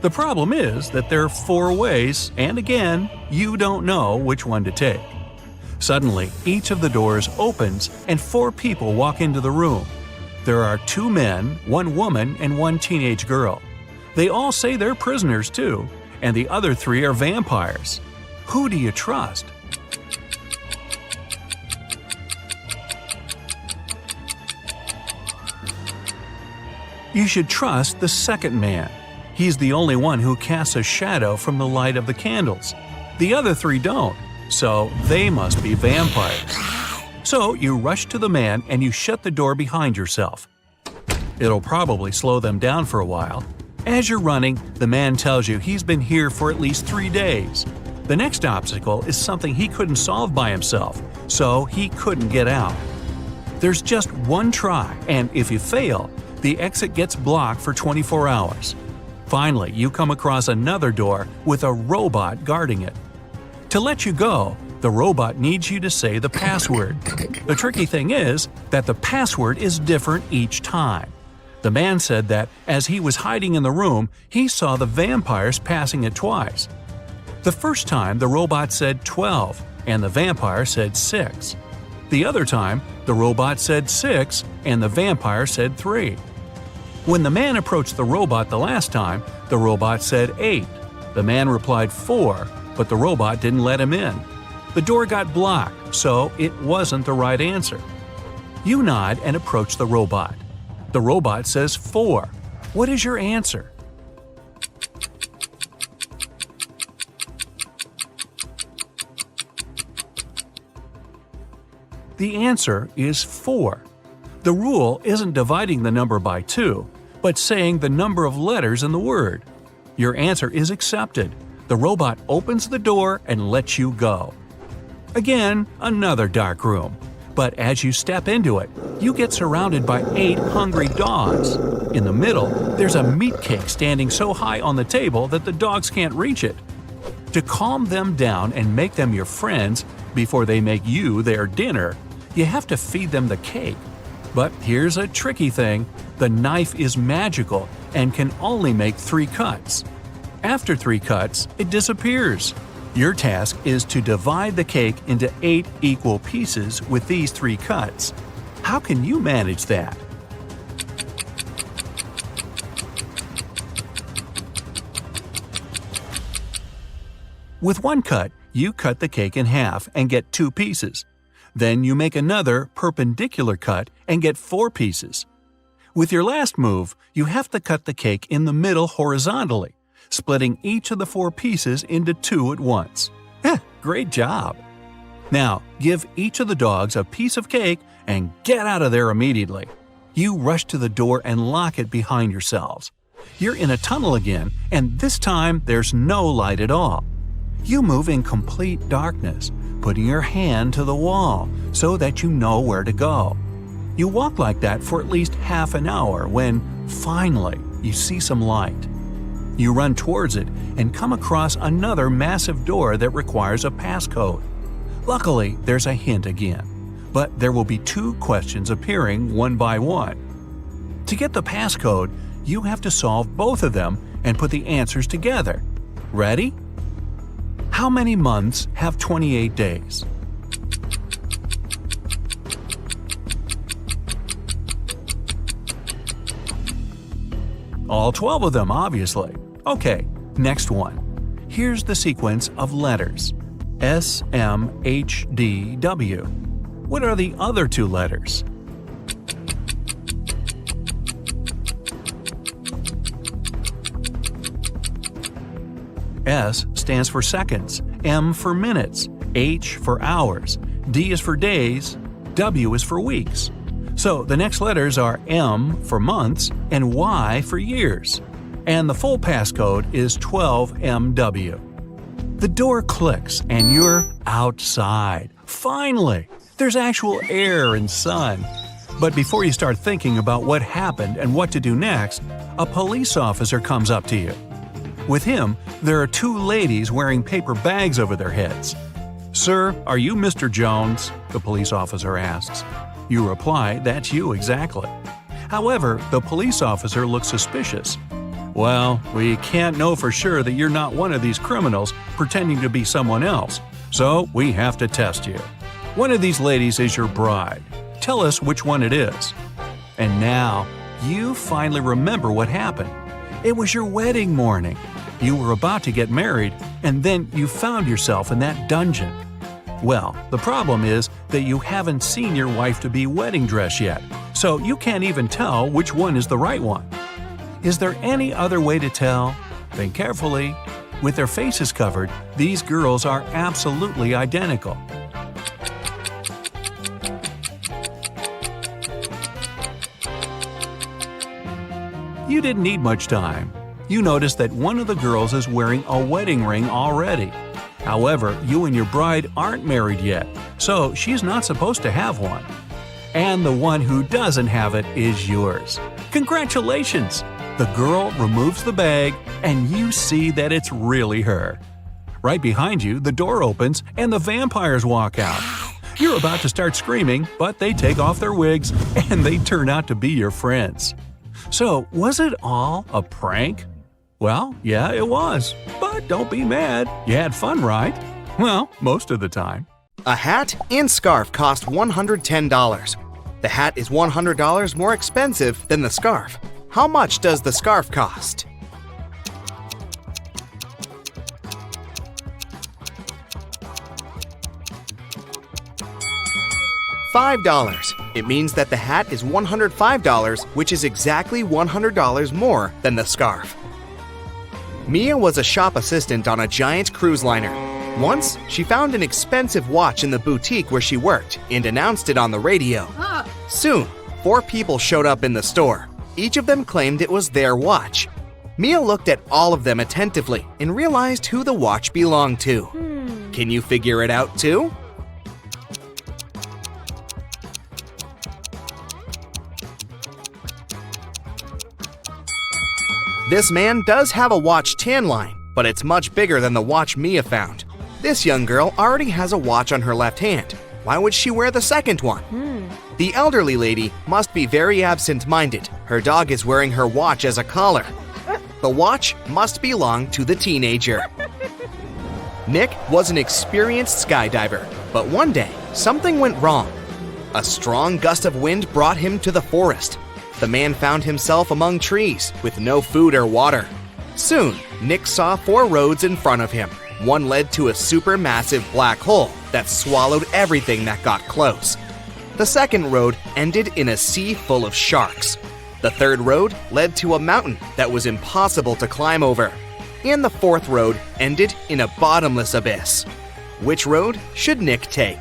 The problem is that there are 4 ways, and again, you don't know which one to take. Suddenly, each of the doors opens and 4 people walk into the room. There are 2 men, 1 woman, and 1 teenage girl. They all say they're prisoners too, and the other 3 are vampires. Who do you trust? You should trust the second man. He's the only one who casts a shadow from the light of the candles. The other 3 don't, so they must be vampires. So you rush to the man and you shut the door behind yourself. It'll probably slow them down for a while. As you're running, the man tells you he's been here for at least 3 days. The next obstacle is something he couldn't solve by himself, so he couldn't get out. There's just one try, and if you fail, the exit gets blocked for 24 hours. Finally, you come across another door with a robot guarding it. To let you go, the robot needs you to say the password. The tricky thing is that the password is different each time. The man said that as he was hiding in the room, he saw the vampires passing it twice. The first time, the robot said 12, and the vampire said 6. The other time, the robot said 6, and the vampire said 3. When the man approached the robot the last time, the robot said 8. The man replied 4, but the robot didn't let him in. The door got blocked, so it wasn't the right answer. You nod and approach the robot. The robot says 4. What is your answer? The answer is 4. The rule isn't dividing the number by 2, but saying the number of letters in the word. Your answer is accepted. The robot opens the door and lets you go. Again, another dark room. But as you step into it, you get surrounded by 8 hungry dogs. In the middle, there's a meat cake standing so high on the table that the dogs can't reach it. To calm them down and make them your friends before they make you their dinner, you have to feed them the cake. But here's a tricky thing. The knife is magical and can only make 3 cuts. After 3 cuts, it disappears. Your task is to divide the cake into 8 equal pieces with these 3 cuts. How can you manage that? With 1 cut, you cut the cake in half and get 2 pieces. Then you make another perpendicular cut and get 4 pieces. With your last move, you have to cut the cake in the middle horizontally, splitting each of the 4 pieces into 2 at once. Great job! Now, give each of the dogs a piece of cake and get out of there immediately. You rush to the door and lock it behind yourselves. You're in a tunnel again, and this time there's no light at all. You move in complete darkness, putting your hand to the wall so that you know where to go. You walk like that for at least half an hour when, finally, you see some light. You run towards it and come across another massive door that requires a passcode. Luckily, there's a hint again, but there will be 2 questions appearing one by one. To get the passcode, you have to solve both of them and put the answers together. Ready? How many months have 28 days? All 12 of them, obviously. Okay, next one. Here's the sequence of letters. S, M, H, D, W. What are the other two letters? S stands for seconds, M for minutes, H for hours, D is for days, W is for weeks. So the next letters are M for months and Y for years. And the full passcode is 12MW. The door clicks and you're outside. Finally! There's actual air and sun. But before you start thinking about what happened and what to do next, a police officer comes up to you. With him, there are two ladies wearing paper bags over their heads. "Sir, are you Mr. Jones?" the police officer asks. You reply, "That's you exactly." However, the police officer looks suspicious. "Well, we can't know for sure that you're not one of these criminals pretending to be someone else, so we have to test you. One of these ladies is your bride. Tell us which one it is." And now, you finally remember what happened. It was your wedding morning. You were about to get married, and then you found yourself in that dungeon. Well, the problem is that you haven't seen your wife-to-be wedding dress yet, so you can't even tell which one is the right one. Is there any other way to tell? Think carefully. With their faces covered, these girls are absolutely identical. You didn't need much time. You noticed that one of the girls is wearing a wedding ring already. However, you and your bride aren't married yet, so she's not supposed to have one. And the one who doesn't have it is yours. Congratulations! The girl removes the bag, and you see that it's really her. Right behind you, the door opens and the vampires walk out. You're about to start screaming, but they take off their wigs and they turn out to be your friends. So, was it all a prank? Well, yeah, it was. But don't be mad. You had fun, right? Well, most of the time. A hat and scarf cost $110. The hat is $100 more expensive than the scarf. How much does the scarf cost? $5. It means that the hat is $105, which is exactly $100 more than the scarf. Mia was a shop assistant on a giant cruise liner. Once, she found an expensive watch in the boutique where she worked and announced it on the radio. Soon, 4 people showed up in the store. Each of them claimed it was their watch. Mia looked at all of them attentively and realized who the watch belonged to. Can you figure it out too? This man does have a watch tan line, but it's much bigger than the watch Mia found. This young girl already has a watch on her left hand. Why would she wear the second one? The elderly lady must be very absent-minded. Her dog is wearing her watch as a collar. The watch must belong to the teenager. Nick was an experienced skydiver, but one day, something went wrong. A strong gust of wind brought him to the forest. The man found himself among trees with no food or water. Soon, Nick saw 4 roads in front of him. One led to a supermassive black hole that swallowed everything that got close. The second road ended in a sea full of sharks. The third road led to a mountain that was impossible to climb over. And the fourth road ended in a bottomless abyss. Which road should Nick take?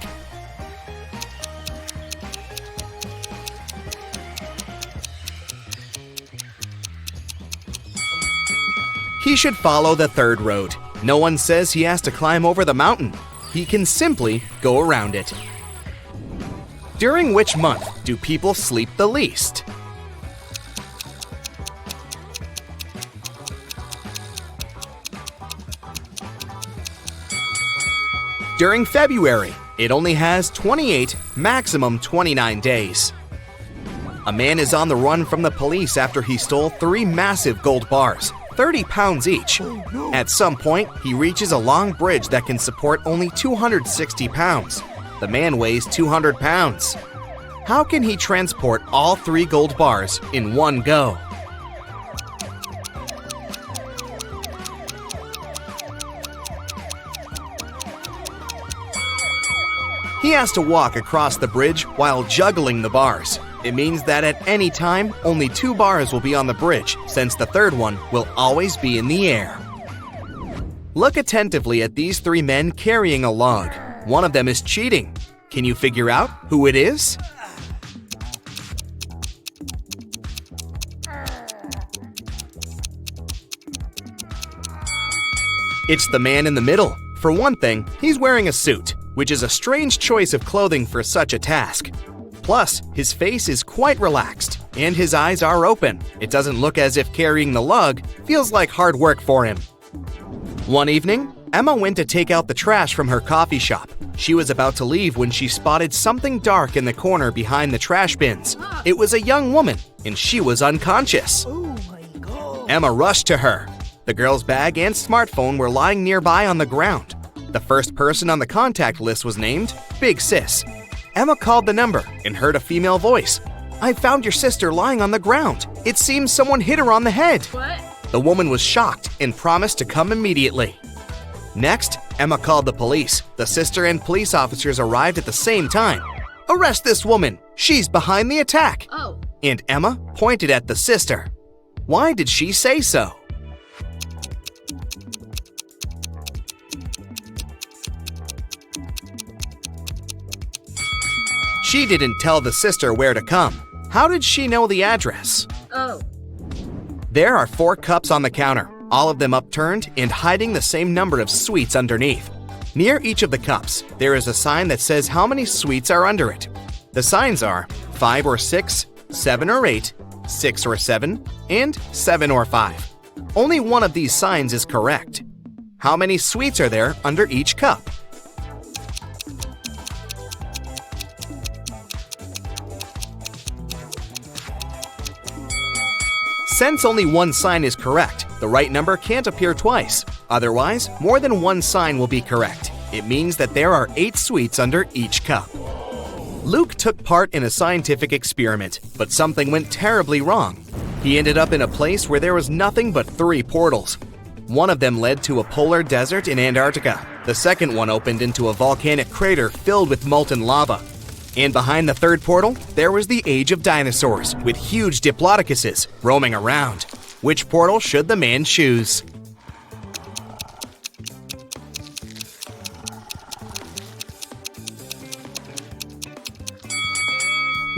He should follow the third road. No one says he has to climb over the mountain. He can simply go around it. During which month do people sleep the least? During February. It only has 28, maximum 29 days. A man is on the run from the police after he stole 3 massive gold bars, 30 pounds each. At some point, he reaches a long bridge that can support only 260 pounds. The man weighs 200 pounds. How can he transport all 3 gold bars in one go? has to walk across the bridge while juggling the bars. It means that at any time, only 2 bars will be on the bridge, since the third one will always be in the air. Look attentively at these 3 men carrying a log. One of them is cheating. Can you figure out who it is? It's the man in the middle. For one thing, he's wearing a suit, which is a strange choice of clothing for such a task. Plus, his face is quite relaxed, and his eyes are open. It doesn't look as if carrying the lug feels like hard work for him. One evening, Emma went to take out the trash from her coffee shop. She was about to leave when she spotted something dark in the corner behind the trash bins. It was a young woman, and she was unconscious. Oh my God. Emma rushed to her. The girl's bag and smartphone were lying nearby on the ground. The first person on the contact list was named Big Sis. Emma called the number and heard a female voice. "I found your sister lying on the ground. It seems someone hit her on the head." What? The woman was shocked and promised to come immediately. Next, Emma called the police. The sister and police officers arrived at the same time. "Arrest this woman! She's behind the attack!" Oh. And Emma pointed at the sister. Why did she say so? She didn't tell the sister where to come. How did she know the address? Oh. There are 4 cups on the counter, all of them upturned and hiding the same number of sweets underneath. Near each of the cups, there is a sign that says how many sweets are under it. The signs are 5 or 6, 7 or 8, 6 or 7, and 7 or 5. Only one of these signs is correct. How many sweets are there under each cup? Since only one sign is correct, the right number can't appear twice. Otherwise, more than one sign will be correct. It means that there are 8 sweets under each cup. Luke took part in a scientific experiment, but something went terribly wrong. He ended up in a place where there was nothing but 3 portals. One of them led to a polar desert in Antarctica. The second one opened into a volcanic crater filled with molten lava. And behind the third portal, there was the age of dinosaurs, with huge diplodocuses roaming around. Which portal should the man choose?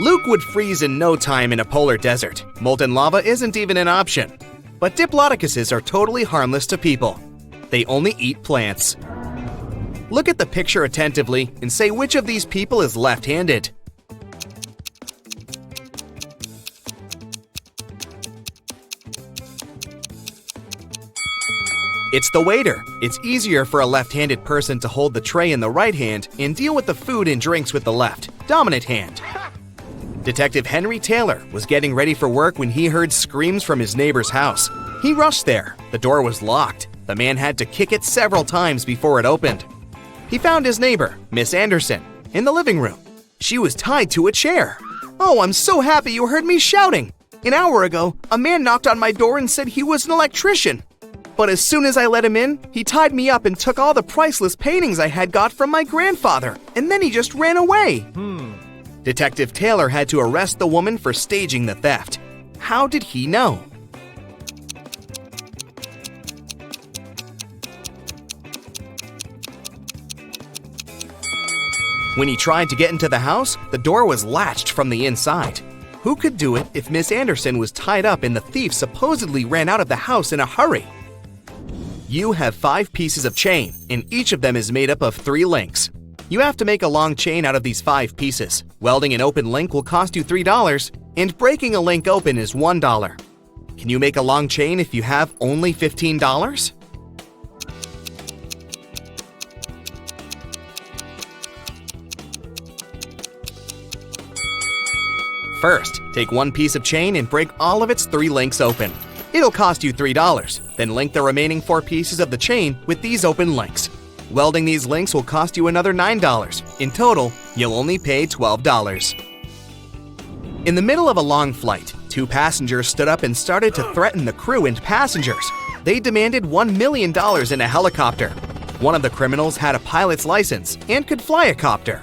Luke would freeze in no time in a polar desert. Molten lava isn't even an option. But diplodocuses are totally harmless to people. They only eat plants. Look at the picture attentively and say which of these people is left-handed. It's the waiter. It's easier for a left-handed person to hold the tray in the right hand and deal with the food and drinks with the left, dominant hand. Detective Henry Taylor was getting ready for work when he heard screams from his neighbor's house. He rushed there. The door was locked. The man had to kick it several times before it opened. He found his neighbor, Miss Anderson, in the living room. She was tied to a chair. "Oh, I'm so happy you heard me shouting. An hour ago, a man knocked on my door and said he was an electrician. But as soon as I let him in, he tied me up and took all the priceless paintings I had got from my grandfather, and then he just ran away." Detective Taylor had to arrest the woman for staging the theft. How did he know? When he tried to get into the house, the door was latched from the inside. Who could do it if Miss Anderson was tied up and the thief supposedly ran out of the house in a hurry? You have 5 pieces of chain, and each of them is made up of 3 links. You have to make a long chain out of these 5 pieces. Welding an open link will cost you $3, and breaking a link open is $1. Can you make a long chain if you have only $15? First, take one piece of chain and break all of its 3 links open. It'll cost you $3. Then link the remaining 4 pieces of the chain with these open links. Welding these links will cost you another $9. In total, you'll only pay $12. In the middle of a long flight, 2 passengers stood up and started to threaten the crew and passengers. They demanded $1 million in a helicopter. One of the criminals had a pilot's license and could fly a copter.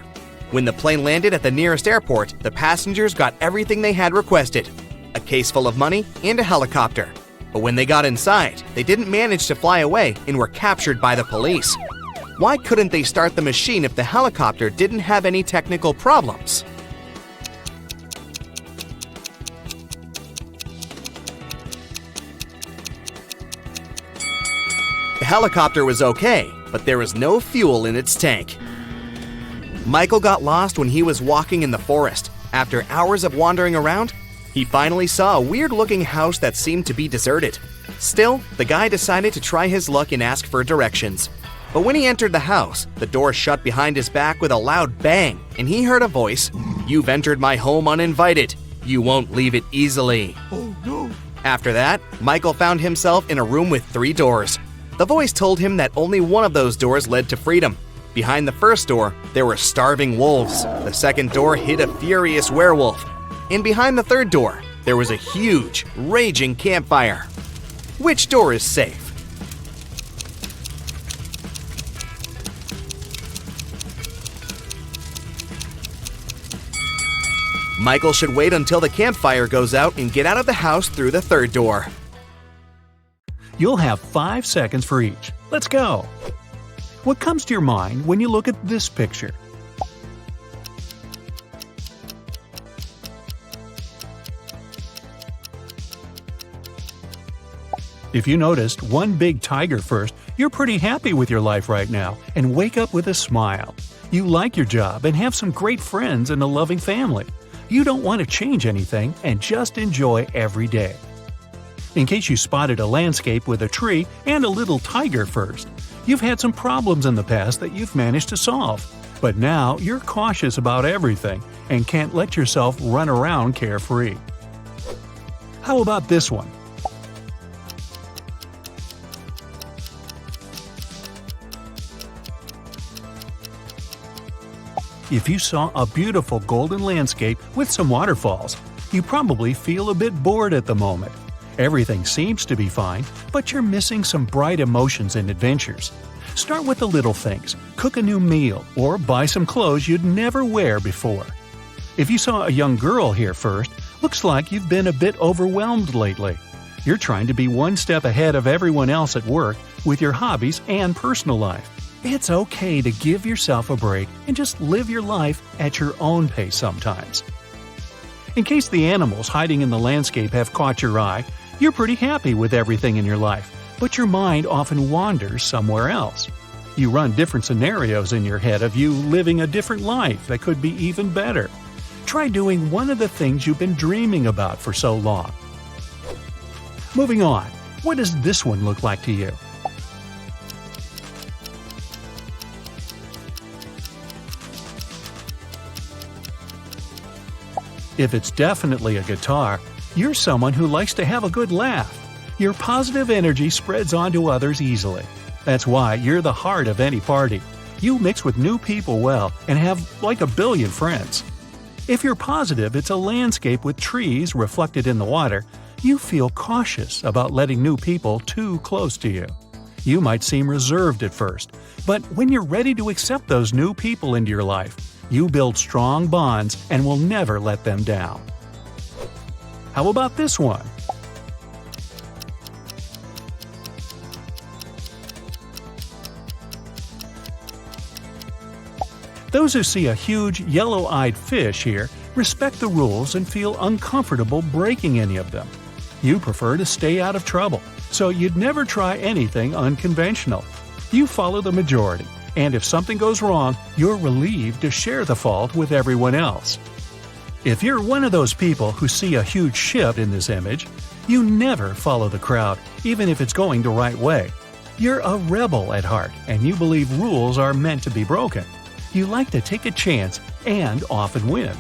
When the plane landed at the nearest airport, the passengers got everything they had requested: a case full of money and a helicopter. But when they got inside, they didn't manage to fly away and were captured by the police. Why couldn't they start the machine if the helicopter didn't have any technical problems? The helicopter was okay, but there was no fuel in its tank. Michael got lost when he was walking in the forest. After hours of wandering around, he finally saw a weird-looking house that seemed to be deserted. Still, the guy decided to try his luck and ask for directions. But when he entered the house, the door shut behind his back with a loud bang, and he heard a voice: "You've entered my home uninvited. You won't leave it easily." Oh no. After that, Michael found himself in a room with 3 doors. The voice told him that only one of those doors led to freedom. Behind the first door, there were starving wolves. The second door hid a furious werewolf. And behind the third door, there was a huge, raging campfire. Which door is safe? Michael should wait until the campfire goes out and get out of the house through the third door. You'll have 5 seconds for each. Let's go! What comes to your mind when you look at this picture? If you noticed one big tiger first, you're pretty happy with your life right now and wake up with a smile. You like your job and have some great friends and a loving family. You don't want to change anything and just enjoy every day. In case you spotted a landscape with a tree and a little tiger first, you've had some problems in the past that you've managed to solve. But now you're cautious about everything and can't let yourself run around carefree. How about this one? If you saw a beautiful golden landscape with some waterfalls, you probably feel a bit bored at the moment. Everything seems to be fine, but you're missing some bright emotions and adventures. Start with the little things: cook a new meal or buy some clothes you'd never wear before. If you saw a young girl here first, looks like you've been a bit overwhelmed lately. You're trying to be one step ahead of everyone else at work with your hobbies and personal life. It's okay to give yourself a break and just live your life at your own pace sometimes. In case the animals hiding in the landscape have caught your eye, you're pretty happy with everything in your life, but your mind often wanders somewhere else. You run different scenarios in your head of you living a different life that could be even better. Try doing one of the things you've been dreaming about for so long. Moving on, what does this one look like to you? If it's definitely a guitar, you're someone who likes to have a good laugh. Your positive energy spreads onto others easily. That's why you're the heart of any party. You mix with new people well and have like a billion friends. If you're positive it's a landscape with trees reflected in the water, you feel cautious about letting new people too close to you. You might seem reserved at first, but when you're ready to accept those new people into your life, you build strong bonds and will never let them down. How about this one? Those who see a huge yellow-eyed fish here respect the rules and feel uncomfortable breaking any of them. You prefer to stay out of trouble, so you'd never try anything unconventional. You follow the majority, and if something goes wrong, you're relieved to share the fault with everyone else. If you're one of those people who see a huge ship in this image, you never follow the crowd, even if it's going the right way. You're a rebel at heart, and you believe rules are meant to be broken. You like to take a chance and often win.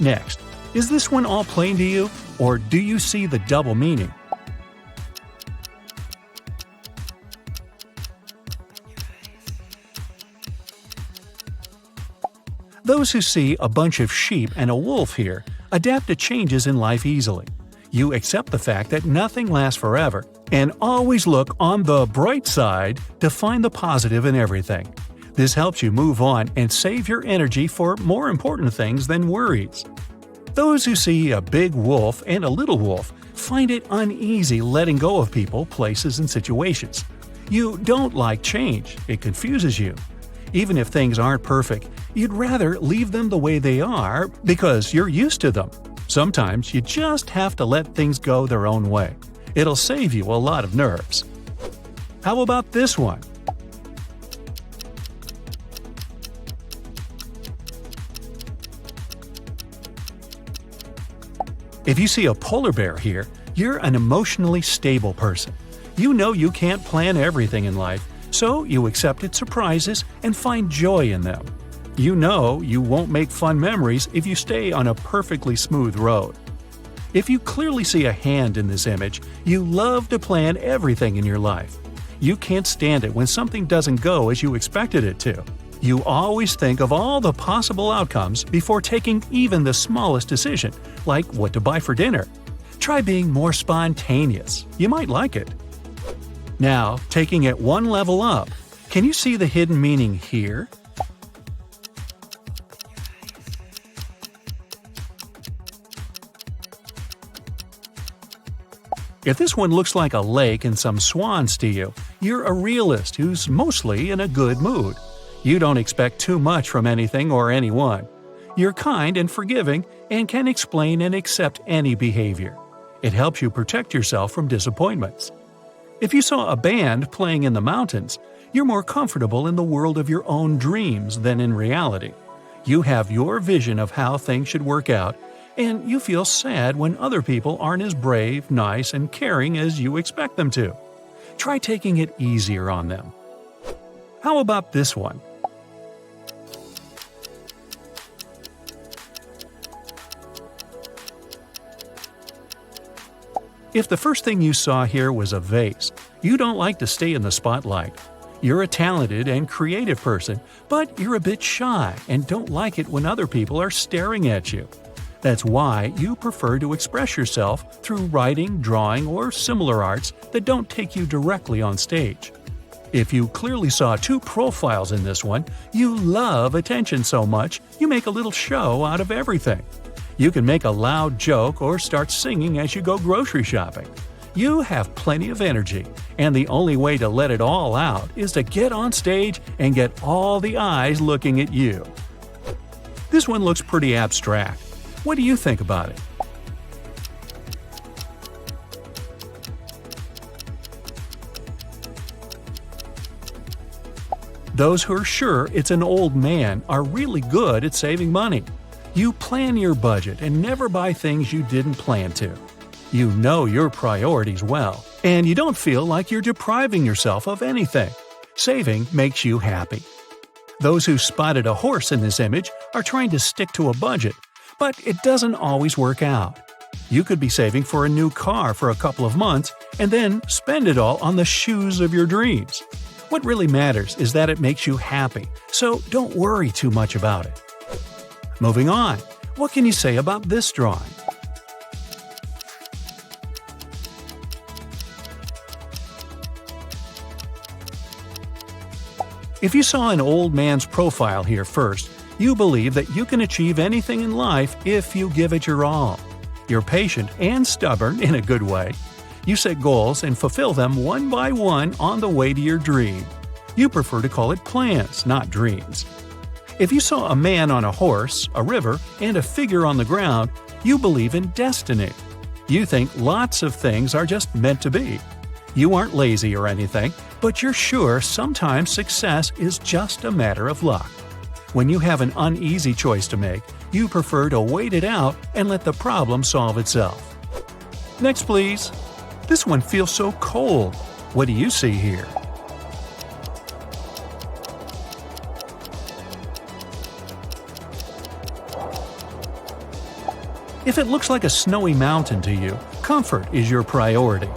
Next, is this one all plain to you, or do you see the double meaning? Those who see a bunch of sheep and a wolf here adapt to changes in life easily. You accept the fact that nothing lasts forever and always look on the bright side to find the positive in everything. This helps you move on and save your energy for more important things than worries. Those who see a big wolf and a little wolf find it uneasy letting go of people, places, and situations. You don't like change, it confuses you. Even if things aren't perfect, you'd rather leave them the way they are because you're used to them. Sometimes you just have to let things go their own way. It'll save you a lot of nerves. How about this one? If you see a polar bear here, you're an emotionally stable person. You know you can't plan everything in life, so you accept surprises and find joy in them. You know you won't make fun memories if you stay on a perfectly smooth road. If you clearly see a hand in this image, you love to plan everything in your life. You can't stand it when something doesn't go as you expected it to. You always think of all the possible outcomes before taking even the smallest decision, like what to buy for dinner. Try being more spontaneous. You might like it. Now, taking it one level up, can you see the hidden meaning here? If this one looks like a lake and some swans to you, you're a realist who's mostly in a good mood. You don't expect too much from anything or anyone. You're kind and forgiving and can explain and accept any behavior. It helps you protect yourself from disappointments. If you saw a band playing in the mountains, you're more comfortable in the world of your own dreams than in reality. You have your vision of how things should work out, and you feel sad when other people aren't as brave, nice, and caring as you expect them to. Try taking it easier on them. How about this one? If the first thing you saw here was a vase, you don't like to stay in the spotlight. You're a talented and creative person, but you're a bit shy and don't like it when other people are staring at you. That's why you prefer to express yourself through writing, drawing, or similar arts that don't take you directly on stage. If you clearly saw two profiles in this one, you love attention so much you make a little show out of everything. You can make a loud joke or start singing as you go grocery shopping. You have plenty of energy, and the only way to let it all out is to get on stage and get all the eyes looking at you. This one looks pretty abstract. What do you think about it? Those who are sure it's an old man are really good at saving money. You plan your budget and never buy things you didn't plan to. You know your priorities well, and you don't feel like you're depriving yourself of anything. Saving makes you happy. Those who spotted a horse in this image are trying to stick to a budget, but it doesn't always work out. You could be saving for a new car for a couple of months and then spend it all on the shoes of your dreams. What really matters is that it makes you happy, so don't worry too much about it. Moving on, what can you say about this drawing? If you saw an old man's profile here first, you believe that you can achieve anything in life if you give it your all. You're patient and stubborn in a good way. You set goals and fulfill them one by one on the way to your dream. You prefer to call it plans, not dreams. If you saw a man on a horse, a river, and a figure on the ground, you believe in destiny. You think lots of things are just meant to be. You aren't lazy or anything, but you're sure sometimes success is just a matter of luck. When you have an uneasy choice to make, you prefer to wait it out and let the problem solve itself. Next, please. This one feels so cold. What do you see here? If it looks like a snowy mountain to you, comfort is your priority.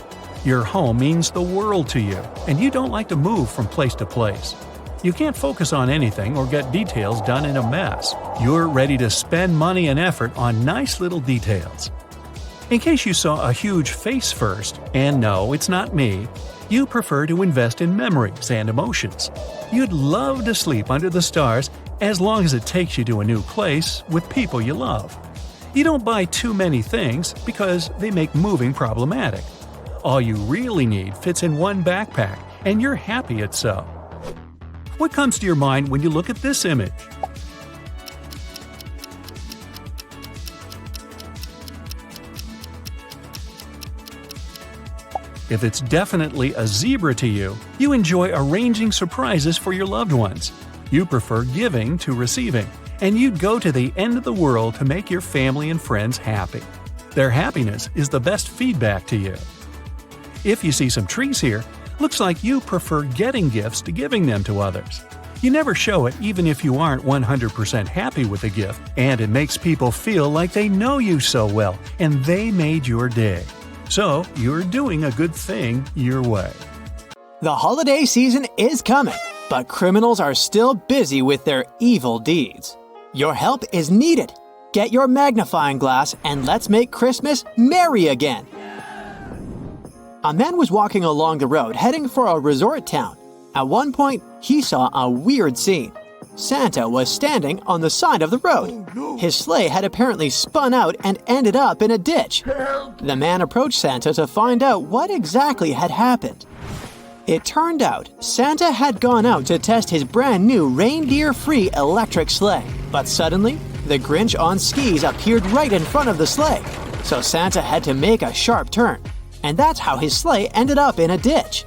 Your home means the world to you, and you don't like to move from place to place. You can't focus on anything or get details done in a mess. You're ready to spend money and effort on nice little details. In case you saw a huge face first, and no, it's not me, You prefer to invest in memories and emotions. You'd love to sleep under the stars as long as it takes you to a new place with people you love. You don't buy too many things because they make moving problematic. All you really need fits in one backpack, and you're happy it's so. What comes to your mind when you look at this image? If it's definitely a zebra to you, you enjoy arranging surprises for your loved ones. You prefer giving to receiving, and you'd go to the end of the world to make your family and friends happy. Their happiness is the best feedback to you. If you see some trees here, looks like you prefer getting gifts to giving them to others. You never show it even if you aren't 100% happy with the gift, and it makes people feel like they know you so well and they made your day. So, you're doing a good thing your way. The holiday season is coming, but criminals are still busy with their evil deeds. Your help is needed. Get your magnifying glass and let's make Christmas merry again. A man was walking along the road heading for a resort town. At one point, he saw a weird scene. Santa was standing on the side of the road. His sleigh had apparently spun out and ended up in a ditch. The man approached Santa to find out what exactly had happened. It turned out Santa had gone out to test his brand new reindeer-free electric sleigh. But suddenly, the Grinch on skis appeared right in front of the sleigh. So Santa had to make a sharp turn. And that's how his sleigh ended up in a ditch.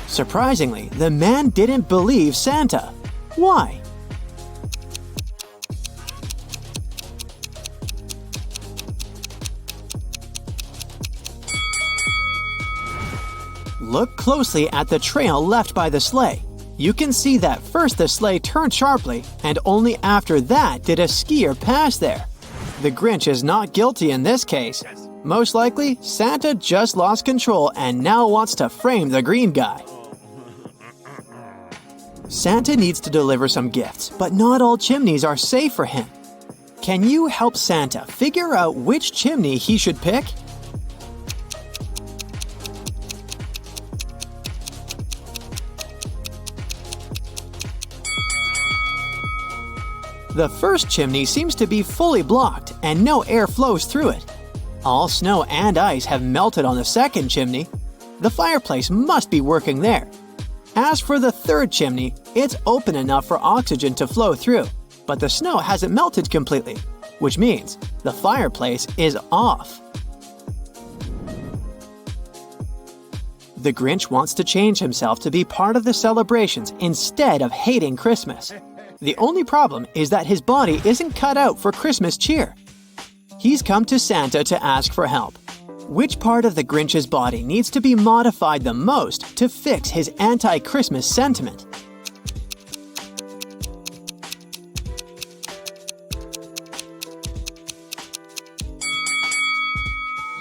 Surprisingly, the man didn't believe Santa. Why? Look closely at the trail left by the sleigh. You can see that first the sleigh turned sharply, and only after that did a skier pass there. The Grinch is not guilty in this case. Most likely, Santa just lost control and now wants to frame the green guy. Santa needs to deliver some gifts, but not all chimneys are safe for him. Can you help Santa figure out which chimney he should pick? The first chimney seems to be fully blocked and no air flows through it. All snow and ice have melted on the second chimney. The fireplace must be working there. As for the third chimney, it's open enough for oxygen to flow through, but the snow hasn't melted completely, which means the fireplace is off. The Grinch wants to change himself to be part of the celebrations instead of hating Christmas. The only problem is that his body isn't cut out for Christmas cheer. He's come to Santa to ask for help. Which part of the Grinch's body needs to be modified the most to fix his anti-Christmas sentiment?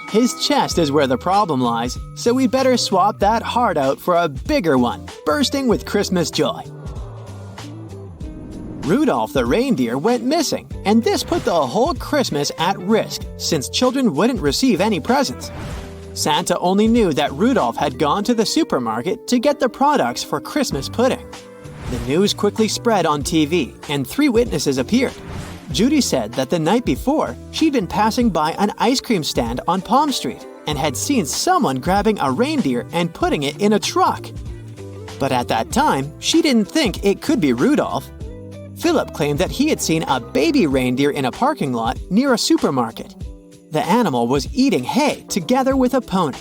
His chest is where the problem lies, so we'd better swap that heart out for a bigger one, bursting with Christmas joy. Rudolph the reindeer went missing, and this put the whole Christmas at risk since children wouldn't receive any presents. Santa only knew that Rudolph had gone to the supermarket to get the products for Christmas pudding. The news quickly spread on TV, and 3 witnesses appeared. Judy said that the night before, she'd been passing by an ice cream stand on Palm Street and had seen someone grabbing a reindeer and putting it in a truck. But at that time, she didn't think it could be Rudolph. Philip claimed that he had seen a baby reindeer in a parking lot near a supermarket. The animal was eating hay together with a pony.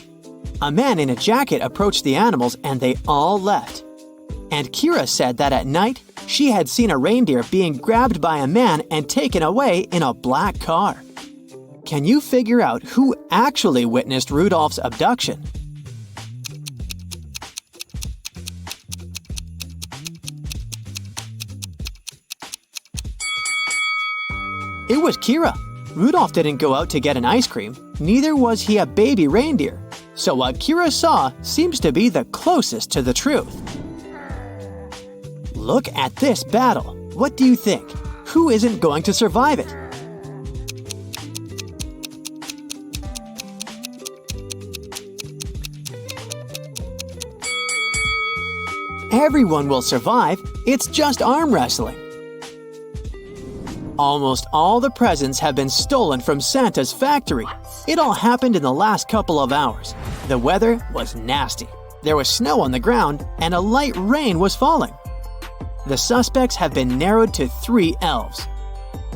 A man in a jacket approached the animals and they all left. And Kira said that at night, she had seen a reindeer being grabbed by a man and taken away in a black car. Can you figure out who actually witnessed Rudolph's abduction? It was Kira. Rudolph didn't go out to get an ice cream, neither was he a baby reindeer. So what Kira saw seems to be the closest to the truth. Look at this battle. What do you think? Who isn't going to survive it? Everyone will survive. It's just arm wrestling. Almost all the presents have been stolen from Santa's factory. It all happened in the last couple of hours. The weather was nasty. There was snow on the ground and a light rain was falling. The suspects have been narrowed to 3 elves.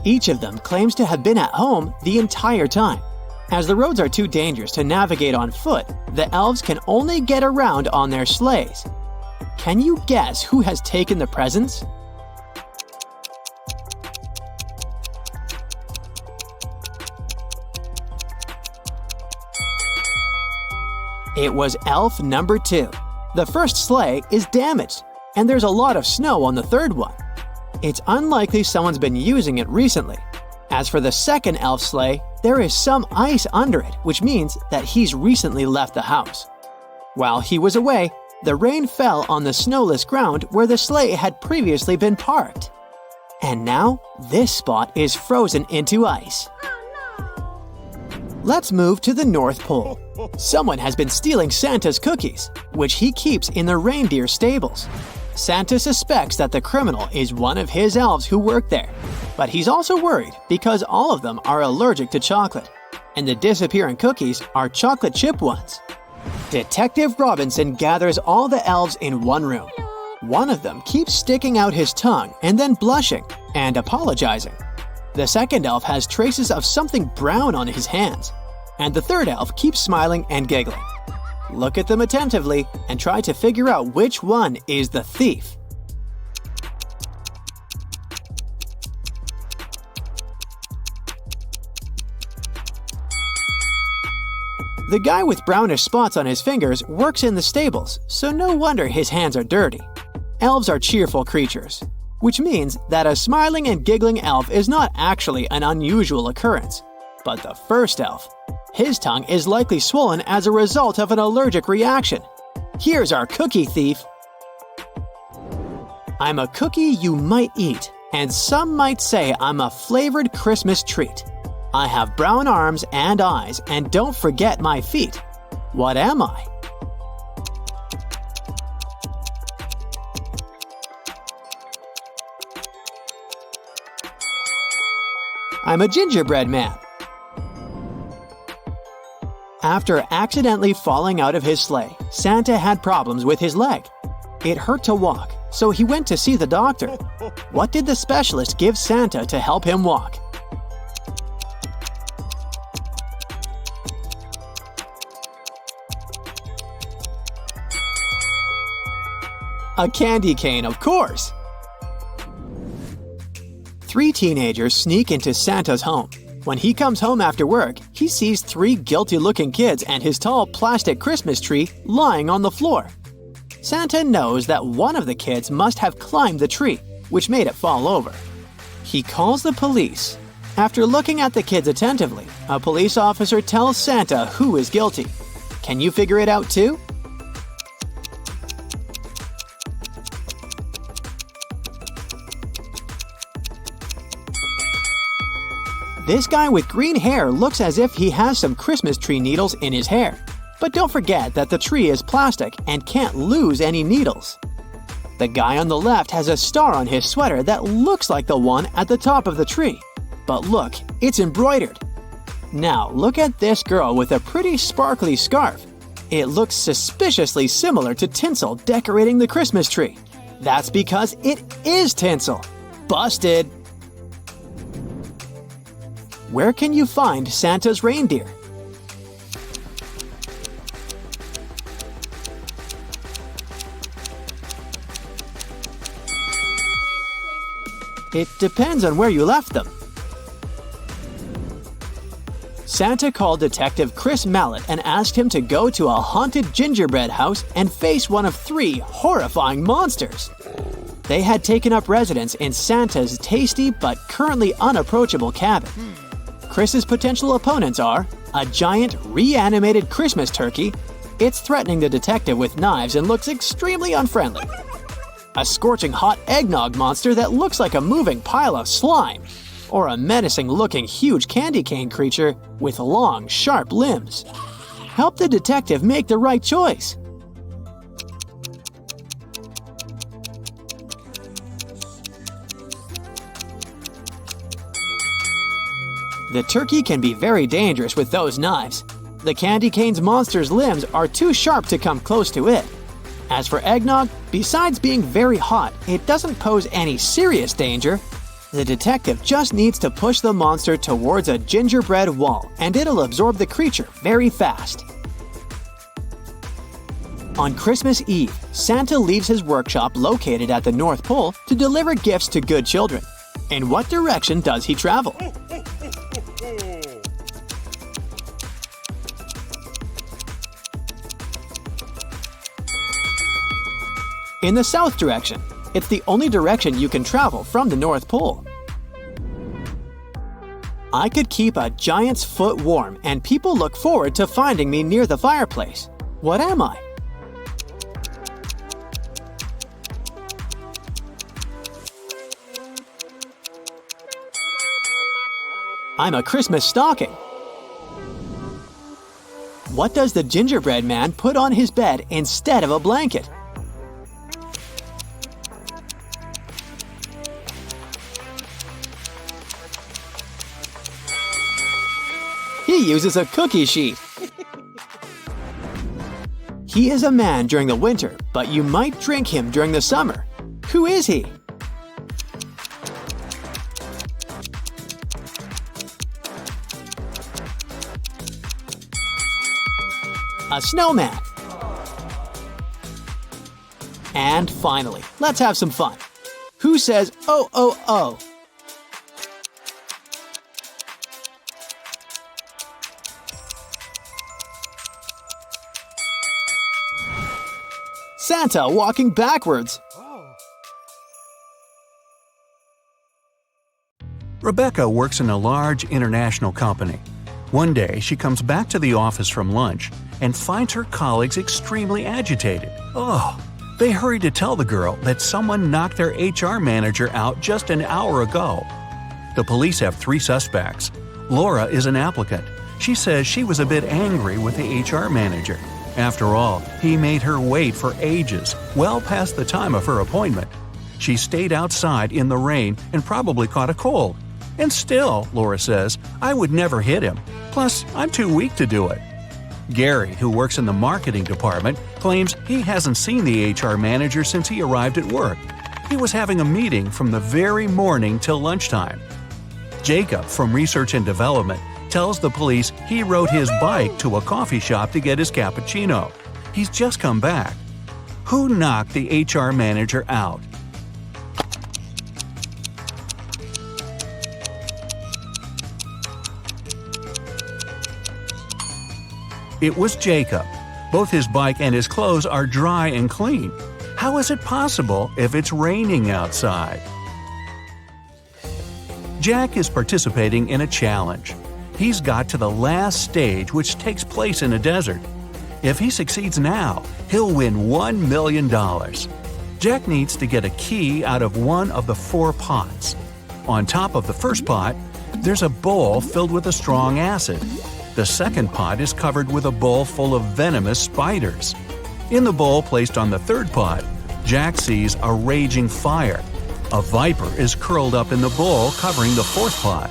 Each of them claims to have been at home the entire time. As the roads are too dangerous to navigate on foot, the elves can only get around on their sleighs. Can you guess who has taken the presents? It was elf number 2. The first sleigh is damaged, and there's a lot of snow on the third one. It's unlikely someone's been using it recently. As for the second elf sleigh, there is some ice under it, which means that he's recently left the house. While he was away, the rain fell on the snowless ground where the sleigh had previously been parked. And now, this spot is frozen into ice. Let's move to the North Pole. Someone has been stealing Santa's cookies, which he keeps in the reindeer stables. Santa suspects that the criminal is one of his elves who work there, but he's also worried because all of them are allergic to chocolate, and the disappearing cookies are chocolate chip ones. Detective Robinson gathers all the elves in one room. One of them keeps sticking out his tongue and then blushing and apologizing. The second elf has traces of something brown on his hands, and the third elf keeps smiling and giggling. Look at them attentively and try to figure out which one is the thief. The guy with brownish spots on his fingers works in the stables, so no wonder his hands are dirty. Elves are cheerful creatures, which means that a smiling and giggling elf is not actually an unusual occurrence. But the first elf, his tongue is likely swollen as a result of an allergic reaction. Here's our cookie thief. I'm a cookie you might eat, and some might say I'm a flavored Christmas treat. I have brown arms and eyes, and don't forget my feet. What am I? I'm a gingerbread man. After accidentally falling out of his sleigh, Santa had problems with his leg. It hurt to walk, so he went to see the doctor. What did the specialist give Santa to help him walk? A candy cane, of course! 3 teenagers sneak into Santa's home. When he comes home after work, he sees 3 guilty-looking kids and his tall plastic Christmas tree lying on the floor. Santa knows that one of the kids must have climbed the tree, which made it fall over. He calls the police. After looking at the kids attentively, a police officer tells Santa who is guilty. Can you figure it out too? This guy with green hair looks as if he has some Christmas tree needles in his hair. But don't forget that the tree is plastic and can't lose any needles. The guy on the left has a star on his sweater that looks like the one at the top of the tree. But look, it's embroidered. Now look at this girl with a pretty sparkly scarf. It looks suspiciously similar to tinsel decorating the Christmas tree. That's because it is tinsel. Busted! Where can you find Santa's reindeer? It depends on where you left them. Santa called Detective Chris Mallet and asked him to go to a haunted gingerbread house and face one of 3 horrifying monsters. They had taken up residence in Santa's tasty but currently unapproachable cabin. Chris's potential opponents are a giant reanimated Christmas turkey. It's threatening the detective with knives and looks extremely unfriendly. A scorching hot eggnog monster that looks like a moving pile of slime. Or a menacing-looking huge candy cane creature with long, sharp limbs. Help the detective make the right choice. The turkey can be very dangerous with those knives. The candy cane's monster's limbs are too sharp to come close to it. As for eggnog, besides being very hot, it doesn't pose any serious danger. The detective just needs to push the monster towards a gingerbread wall, and it'll absorb the creature very fast. On Christmas Eve, Santa leaves his workshop located at the North Pole to deliver gifts to good children. In what direction does he travel? In the south direction. It's the only direction you can travel from the North Pole. I could keep a giant's foot warm, and people look forward to finding me near the fireplace. What am I? I'm a Christmas stocking. What does the gingerbread man put on his bed instead of a blanket? He uses a cookie sheet. He is a man during the winter, but you might drink him during the summer. Who is he? A snowman. And finally, let's have some fun. Who says oh, oh, oh? Santa walking backwards. Rebecca works in a large international company. One day, she comes back to the office from lunch and finds her colleagues extremely agitated. They hurry to tell the girl that someone knocked their HR manager out just an hour ago. The police have 3 suspects. Laura is an applicant. She says she was a bit angry with the HR manager. After all, he made her wait for ages, well past the time of her appointment. She stayed outside in the rain and probably caught a cold. And still, Laura says, I would never hit him. Plus, I'm too weak to do it. Gary, who works in the marketing department, claims he hasn't seen the HR manager since he arrived at work. He was having a meeting from the very morning till lunchtime. Jacob, from research and development, tells the police he rode his bike to a coffee shop to get his cappuccino. He's just come back. Who knocked the HR manager out? It was Jacob. Both his bike and his clothes are dry and clean. How is it possible if it's raining outside? Jack is participating in a challenge. He's got to the last stage, which takes place in a desert. If he succeeds now, he'll win $1 million. Jack needs to get a key out of one of the 4 pots. On top of the first pot, there's a bowl filled with a strong acid. The second pot is covered with a bowl full of venomous spiders. In the bowl placed on the third pot, Jack sees a raging fire. A viper is curled up in the bowl covering the fourth pot.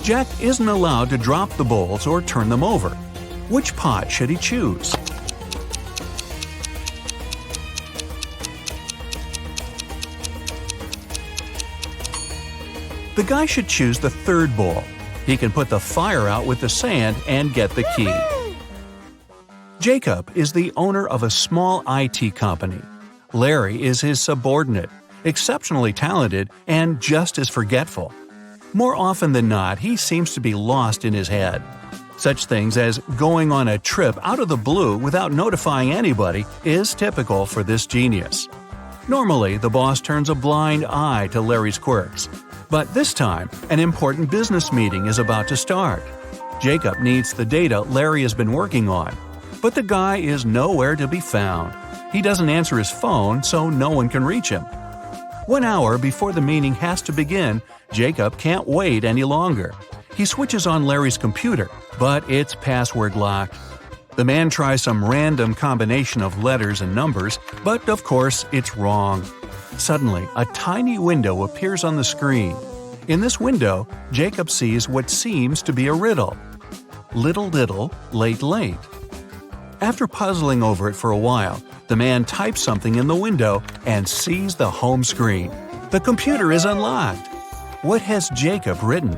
Jack isn't allowed to drop the bowls or turn them over. Which pot should he choose? The guy should choose the third bowl. He can put the fire out with the sand and get the key. Jacob is the owner of a small IT company. Larry is his subordinate, exceptionally talented and just as forgetful. More often than not, he seems to be lost in his head. Such things as going on a trip out of the blue without notifying anybody is typical for this genius. Normally, the boss turns a blind eye to Larry's quirks. But this time, an important business meeting is about to start. Jacob needs the data Larry has been working on, but the guy is nowhere to be found. He doesn't answer his phone, so no one can reach him. 1 hour before the meeting has to begin, Jacob can't wait any longer. He switches on Larry's computer, but it's password locked. The man tries some random combination of letters and numbers, but of course it's wrong. Suddenly, a tiny window appears on the screen. In this window, Jacob sees what seems to be a riddle. Little diddle, late late. After puzzling over it for a while, the man types something in the window and sees the home screen. The computer is unlocked. What has Jacob written?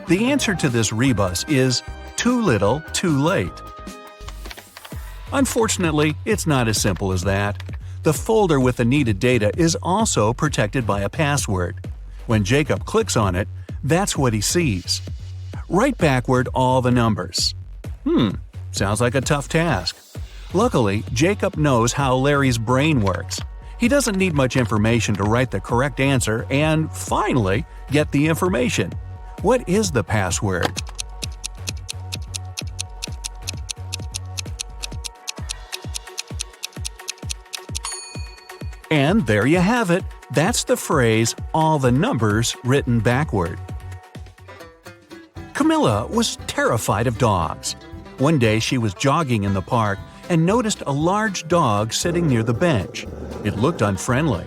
The answer to this rebus is too little, too late. Unfortunately, it's not as simple as that. The folder with the needed data is also protected by a password. When Jacob clicks on it, that's what he sees. Write backward all the numbers. Sounds like a tough task. Luckily, Jacob knows how Larry's brain works. He doesn't need much information to write the correct answer and, finally, get the information. What is the password? And there you have it. That's the phrase, all the numbers written backward. Camilla was terrified of dogs. One day she was jogging in the park and noticed a large dog sitting near the bench. It looked unfriendly.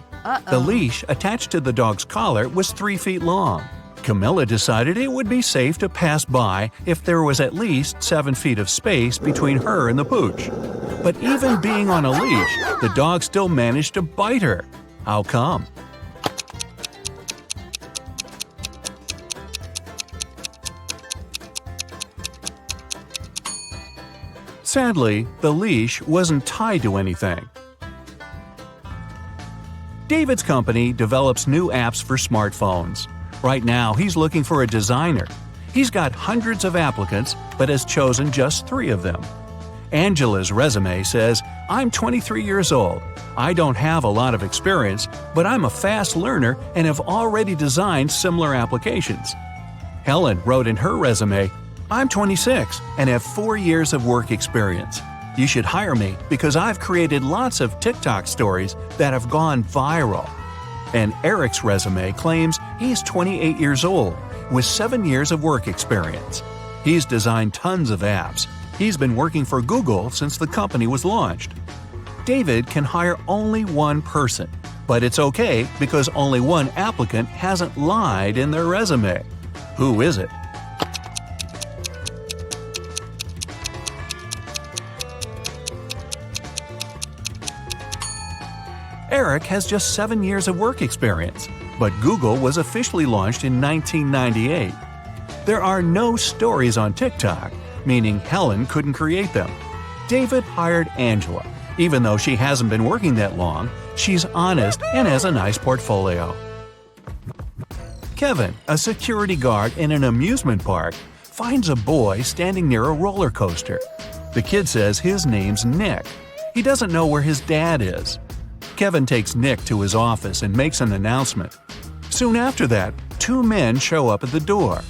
The leash attached to the dog's collar was 3 feet long. Camilla decided it would be safe to pass by if there was at least 7 feet of space between her and the pooch. But even being on a leash, the dog still managed to bite her. How come? Sadly, the leash wasn't tied to anything. David's company develops new apps for smartphones. Right now, he's looking for a designer. He's got hundreds of applicants, but has chosen just 3 of them. Angela's resume says, "I'm 23 years old. I don't have a lot of experience, but I'm a fast learner and have already designed similar applications." Helen wrote in her resume, "I'm 26 and have 4 years of work experience. You should hire me because I've created lots of TikTok stories that have gone viral." And Eric's resume claims he's 28 years old with 7 years of work experience. He's designed tons of apps. He's been working for Google since the company was launched. David can hire only one person, but it's okay because only one applicant hasn't lied in their resume. Who is it? Eric has just 7 years of work experience, but Google was officially launched in 1998. There are no stories on TikTok, meaning Helen couldn't create them. David hired Angela. Even though she hasn't been working that long, she's honest and has a nice portfolio. Kevin, a security guard in an amusement park, finds a boy standing near a roller coaster. The kid says his name's Nick. He doesn't know where his dad is. Kevin takes Nick to his office and makes an announcement. Soon after that, 2 men show up at the door.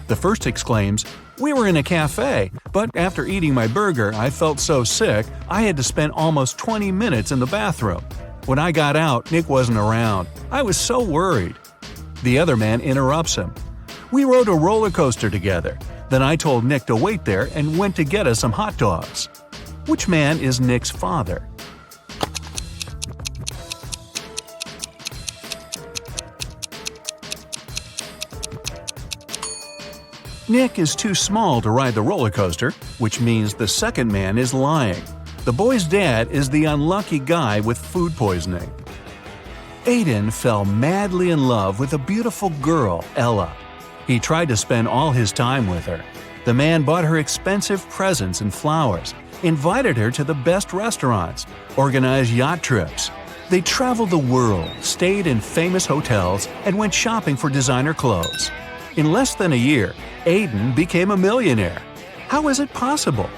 The first exclaims, "We were in a cafe, but after eating my burger, I felt so sick I had to spend almost 20 minutes in the bathroom. When I got out, Nick wasn't around. I was so worried." The other man interrupts him. "We rode a roller coaster together. Then I told Nick to wait there and went to get us some hot dogs." Which man is Nick's father? Nick is too small to ride the roller coaster, which means the second man is lying. The boy's dad is the unlucky guy with food poisoning. Aiden fell madly in love with a beautiful girl, Ella. He tried to spend all his time with her. The man bought her expensive presents and flowers, invited her to the best restaurants, organized yacht trips. They traveled the world, stayed in famous hotels, and went shopping for designer clothes. In less than a year, Aiden became a millionaire. How is it possible?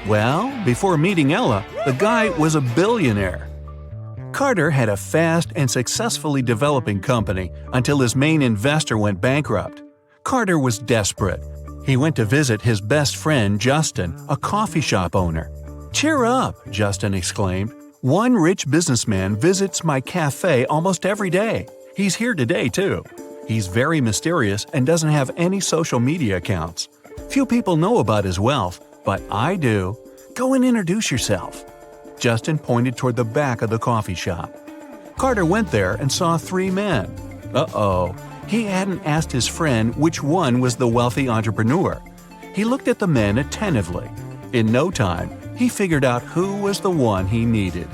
Well, before meeting Ella, the guy was a billionaire. Carter had a fast and successfully developing company until his main investor went bankrupt. Carter was desperate. He went to visit his best friend Justin, a coffee shop owner. "Cheer up," Justin exclaimed. "One rich businessman visits my cafe almost every day. He's here today, too. He's very mysterious and doesn't have any social media accounts. Few people know about his wealth, but I do. Go and introduce yourself." Justin pointed toward the back of the coffee shop. Carter went there and saw 3 men. Uh-oh. He hadn't asked his friend which one was the wealthy entrepreneur. He looked at the men attentively. In no time, he figured out who was the one he needed.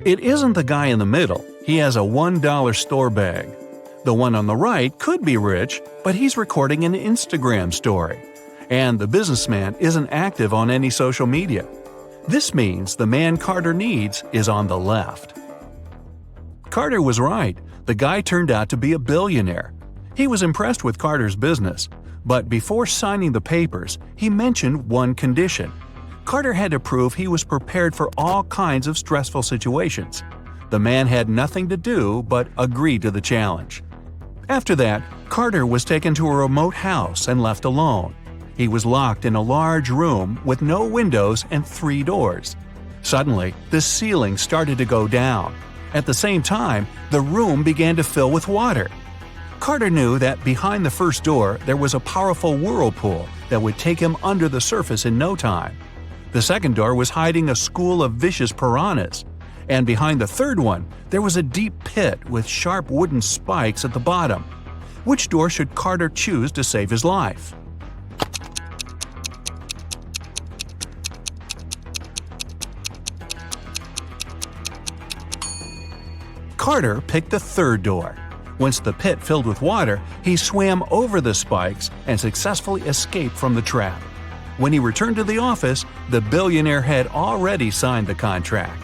It isn't the guy in the middle. He has a $1 store bag. The one on the right could be rich, but he's recording an Instagram story. And the businessman isn't active on any social media. This means the man Carter needs is on the left. Carter was right. The guy turned out to be a billionaire. He was impressed with Carter's business, but before signing the papers, he mentioned one condition. Carter had to prove he was prepared for all kinds of stressful situations. The man had nothing to do but agree to the challenge. After that, Carter was taken to a remote house and left alone. He was locked in a large room with no windows and 3 doors. Suddenly, the ceiling started to go down. At the same time, the room began to fill with water. Carter knew that behind the first door there was a powerful whirlpool that would take him under the surface in no time. The second door was hiding a school of vicious piranhas. And behind the third one, there was a deep pit with sharp wooden spikes at the bottom. Which door should Carter choose to save his life? Carter picked the third door. Once the pit filled with water, he swam over the spikes and successfully escaped from the trap. When he returned to the office, the billionaire had already signed the contract.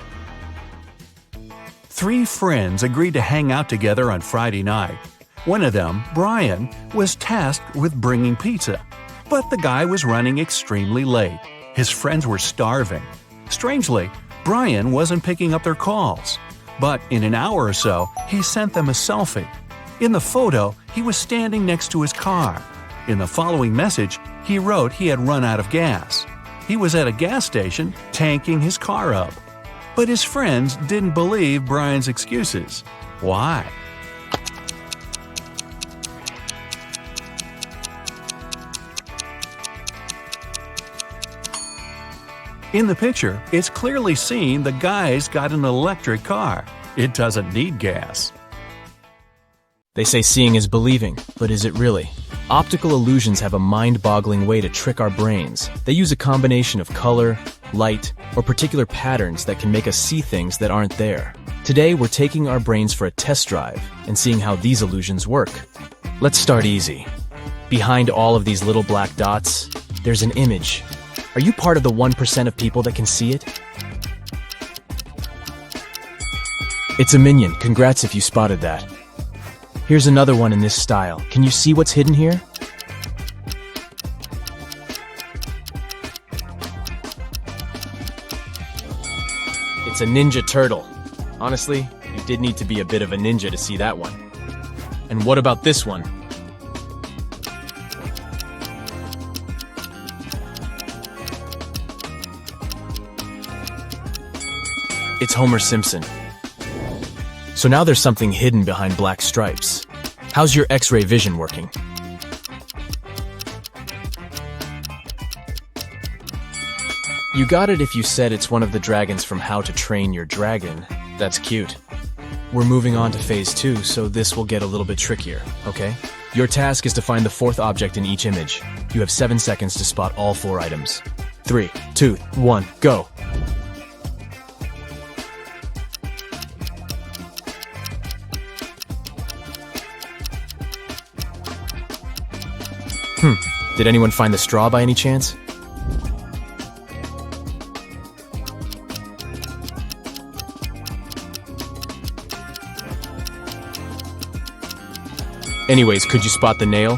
3 friends agreed to hang out together on Friday night. One of them, Brian, was tasked with bringing pizza. But the guy was running extremely late. His friends were starving. Strangely, Brian wasn't picking up their calls. But in an hour or so, he sent them a selfie. In the photo, he was standing next to his car. In the following message, he wrote he had run out of gas. He was at a gas station, tanking his car up. But his friends didn't believe Brian's excuses. Why? In the picture, it's clearly seen the guy's got an electric car. It doesn't need gas. They say seeing is believing, but is it really? Optical illusions have a mind-boggling way to trick our brains. They use a combination of color, light, or particular patterns that can make us see things that aren't there. Today, we're taking our brains for a test drive and seeing how these illusions work. Let's start easy. Behind all of these little black dots, there's an image. Are you part of the 1% of people that can see it? It's a minion. Congrats if you spotted that. Here's another one in this style. Can you see what's hidden here? It's a ninja turtle. Honestly, you did need to be a bit of a ninja to see that one. And what about this one? It's Homer Simpson. So now there's something hidden behind black stripes. How's your X-ray vision working? You got it if you said it's one of the dragons from How to Train Your Dragon. That's cute. We're moving on to phase 2, so this will get a little bit trickier, okay? Your task is to find the 4th object in each image. You have 7 seconds to spot all 4 items. 3, 2, 1, go! Did anyone find the straw by any chance? Anyways, could you spot the nail?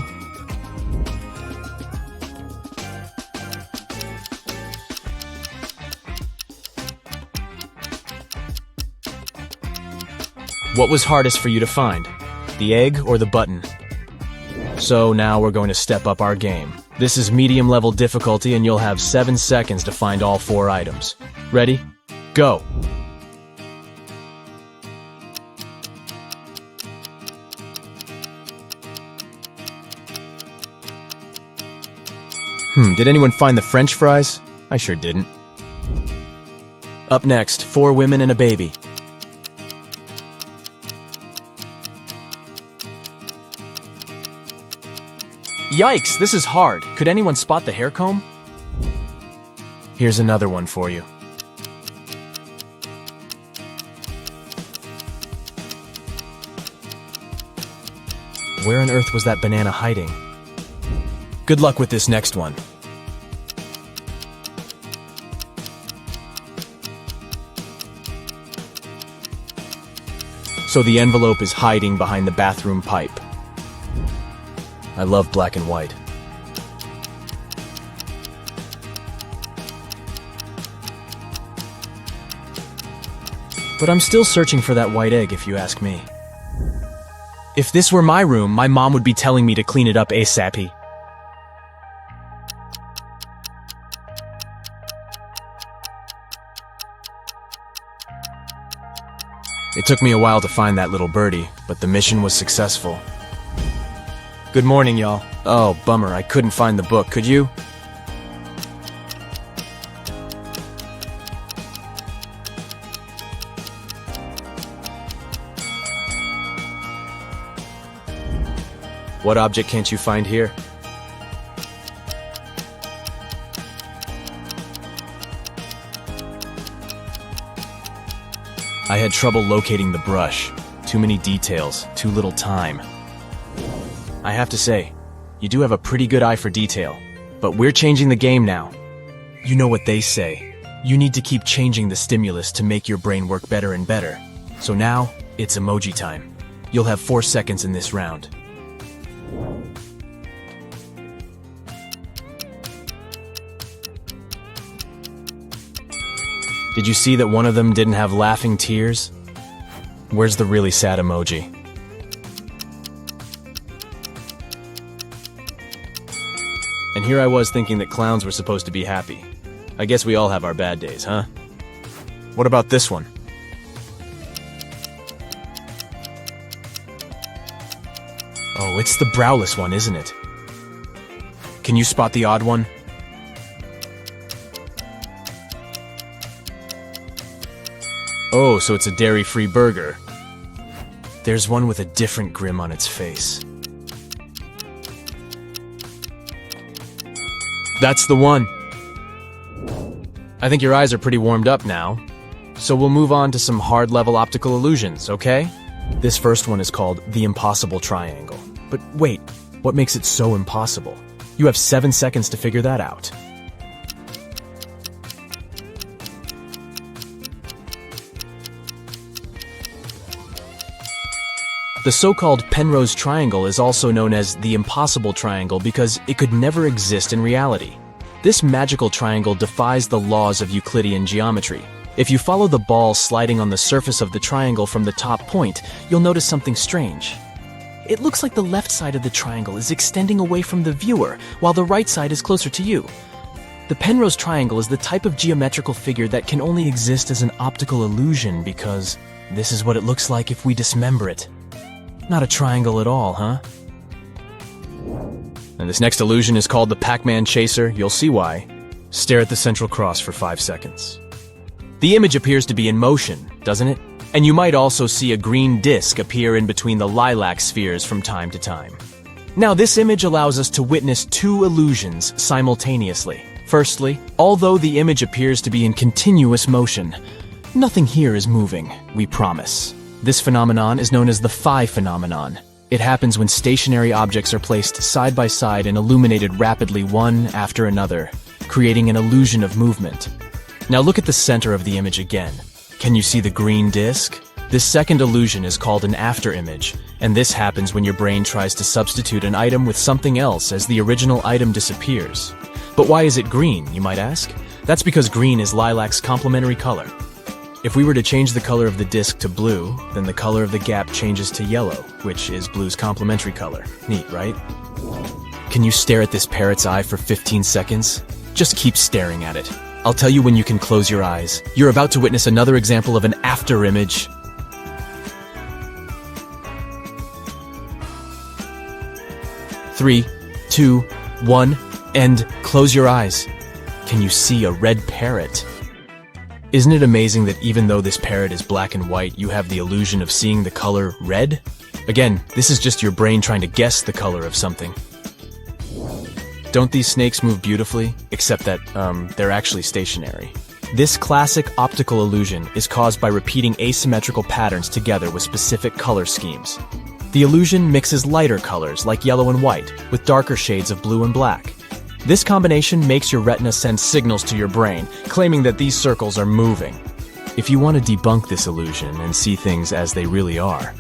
What was hardest for you to find? The egg or the button? So now we're going to step up our game. This is medium level difficulty and you'll have 7 seconds to find all 4 items. Ready? Go! Did anyone find the French fries? I sure didn't. Up next, 4 women and a baby. Yikes, this is hard. Could anyone spot the hair comb? Here's another one for you. Where on earth was that banana hiding? Good luck with this next one. So the envelope is hiding behind the bathroom pipe. I love black and white. But I'm still searching for that white egg, if you ask me. If this were my room, my mom would be telling me to clean it up ASAP. It took me a while to find that little birdie, but the mission was successful. Good morning, y'all. Oh, bummer, I couldn't find the book, could you? What object can't you find here? I had trouble locating the brush. Too many details, too little time. I have to say, you do have a pretty good eye for detail, but we're changing the game now. You know what they say. You need to keep changing the stimulus to make your brain work better and better. So now, it's emoji time. You'll have 4 seconds in this round. Did you see that one of them didn't have laughing tears? Where's the really sad emoji? And here I was thinking that clowns were supposed to be happy. I guess we all have our bad days, huh? What about this one? Oh, it's the browless one, isn't it? Can you spot the odd one? Oh, so it's a dairy-free burger. There's one with a different grin on its face. That's the one. I think your eyes are pretty warmed up now. So we'll move on to some hard-level optical illusions, okay? This first one is called the impossible triangle. But wait, what makes it so impossible? You have 7 seconds to figure that out. The so-called Penrose triangle is also known as the impossible triangle because it could never exist in reality. This magical triangle defies the laws of Euclidean geometry. If you follow the ball sliding on the surface of the triangle from the top point, you'll notice something strange. It looks like the left side of the triangle is extending away from the viewer, while the right side is closer to you. The Penrose triangle is the type of geometrical figure that can only exist as an optical illusion because this is what it looks like if we dismember it. Not a triangle at all, huh? And this next illusion is called the Pac-Man Chaser. You'll see why. Stare at the central cross for 5 seconds. The image appears to be in motion, doesn't it? And you might also see a green disc appear in between the lilac spheres from time to time. Now, this image allows us to witness 2 illusions simultaneously. Firstly, although the image appears to be in continuous motion, nothing here is moving, we promise. This phenomenon is known as the phi phenomenon. It happens when stationary objects are placed side by side and illuminated rapidly one after another, creating an illusion of movement. Now look at the center of the image again. Can you see the green disc? This second illusion is called an afterimage, and this happens when your brain tries to substitute an item with something else as the original item disappears. But why is it green, you might ask? That's because green is lilac's complementary color. If we were to change the color of the disc to blue, then the color of the gap changes to yellow, which is blue's complementary color. Neat, right? Can you stare at this parrot's eye for 15 seconds? Just keep staring at it. I'll tell you when you can close your eyes. You're about to witness another example of an after image. 3, 2, 1, and close your eyes. Can you see a red parrot? Isn't it amazing that even though this parrot is black and white, you have the illusion of seeing the color red? Again, this is just your brain trying to guess the color of something. Don't these snakes move beautifully? Except that, they're actually stationary. This classic optical illusion is caused by repeating asymmetrical patterns together with specific color schemes. The illusion mixes lighter colors like yellow and white with darker shades of blue and black. This combination makes your retina send signals to your brain, claiming that these circles are moving. If you want to debunk this illusion and see things as they really are,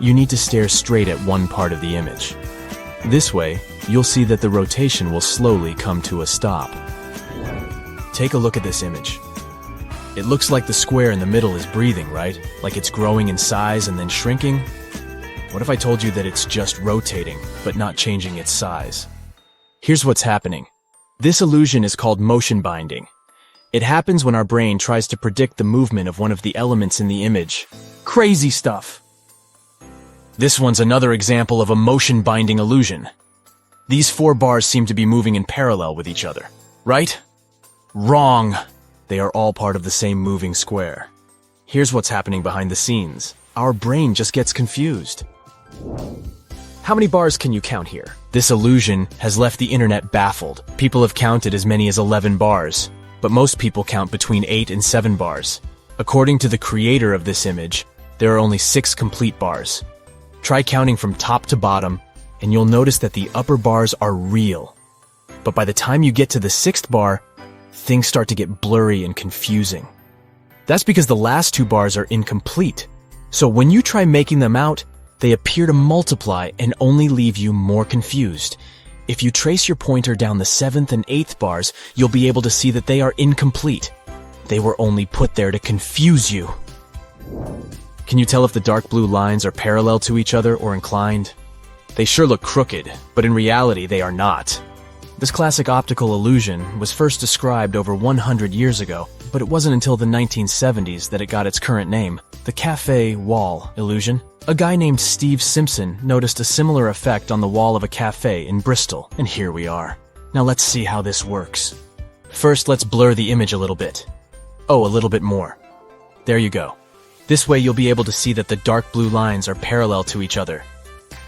you need to stare straight at one part of the image. This way, you'll see that the rotation will slowly come to a stop. Take a look at this image. It looks like the square in the middle is breathing, right? Like it's growing in size and then shrinking? What if I told you that it's just rotating, but not changing its size? Here's what's happening. This illusion is called motion binding. It happens when our brain tries to predict the movement of one of the elements in the image. Crazy stuff! This one's another example of a motion binding illusion. These 4 bars seem to be moving in parallel with each other, right? Wrong! They are all part of the same moving square. Here's what's happening behind the scenes. Our brain just gets confused. How many bars can you count here? This illusion has left the internet baffled. People have counted as many as 11 bars, but most people count between 8 and 7 bars. According to the creator of this image, there are only 6 complete bars. Try counting from top to bottom, and you'll notice that the upper bars are real. But by the time you get to the 6th bar, things start to get blurry and confusing. That's because the last 2 bars are incomplete. So when you try making them out, they appear to multiply and only leave you more confused. If you trace your pointer down the 7th and 8th bars, you'll be able to see that they are incomplete. They were only put there to confuse you. Can you tell if the dark blue lines are parallel to each other or inclined? They sure look crooked, but in reality they are not. This classic optical illusion was first described over 100 years ago, but it wasn't until the 1970s that it got its current name, the cafe wall illusion. A guy named Steve Simpson noticed a similar effect on the wall of a cafe in Bristol, and here we are. Now let's see how this works. First, let's blur the image a little bit. Oh, a little bit more. There you go. This way you'll be able to see that the dark blue lines are parallel to each other.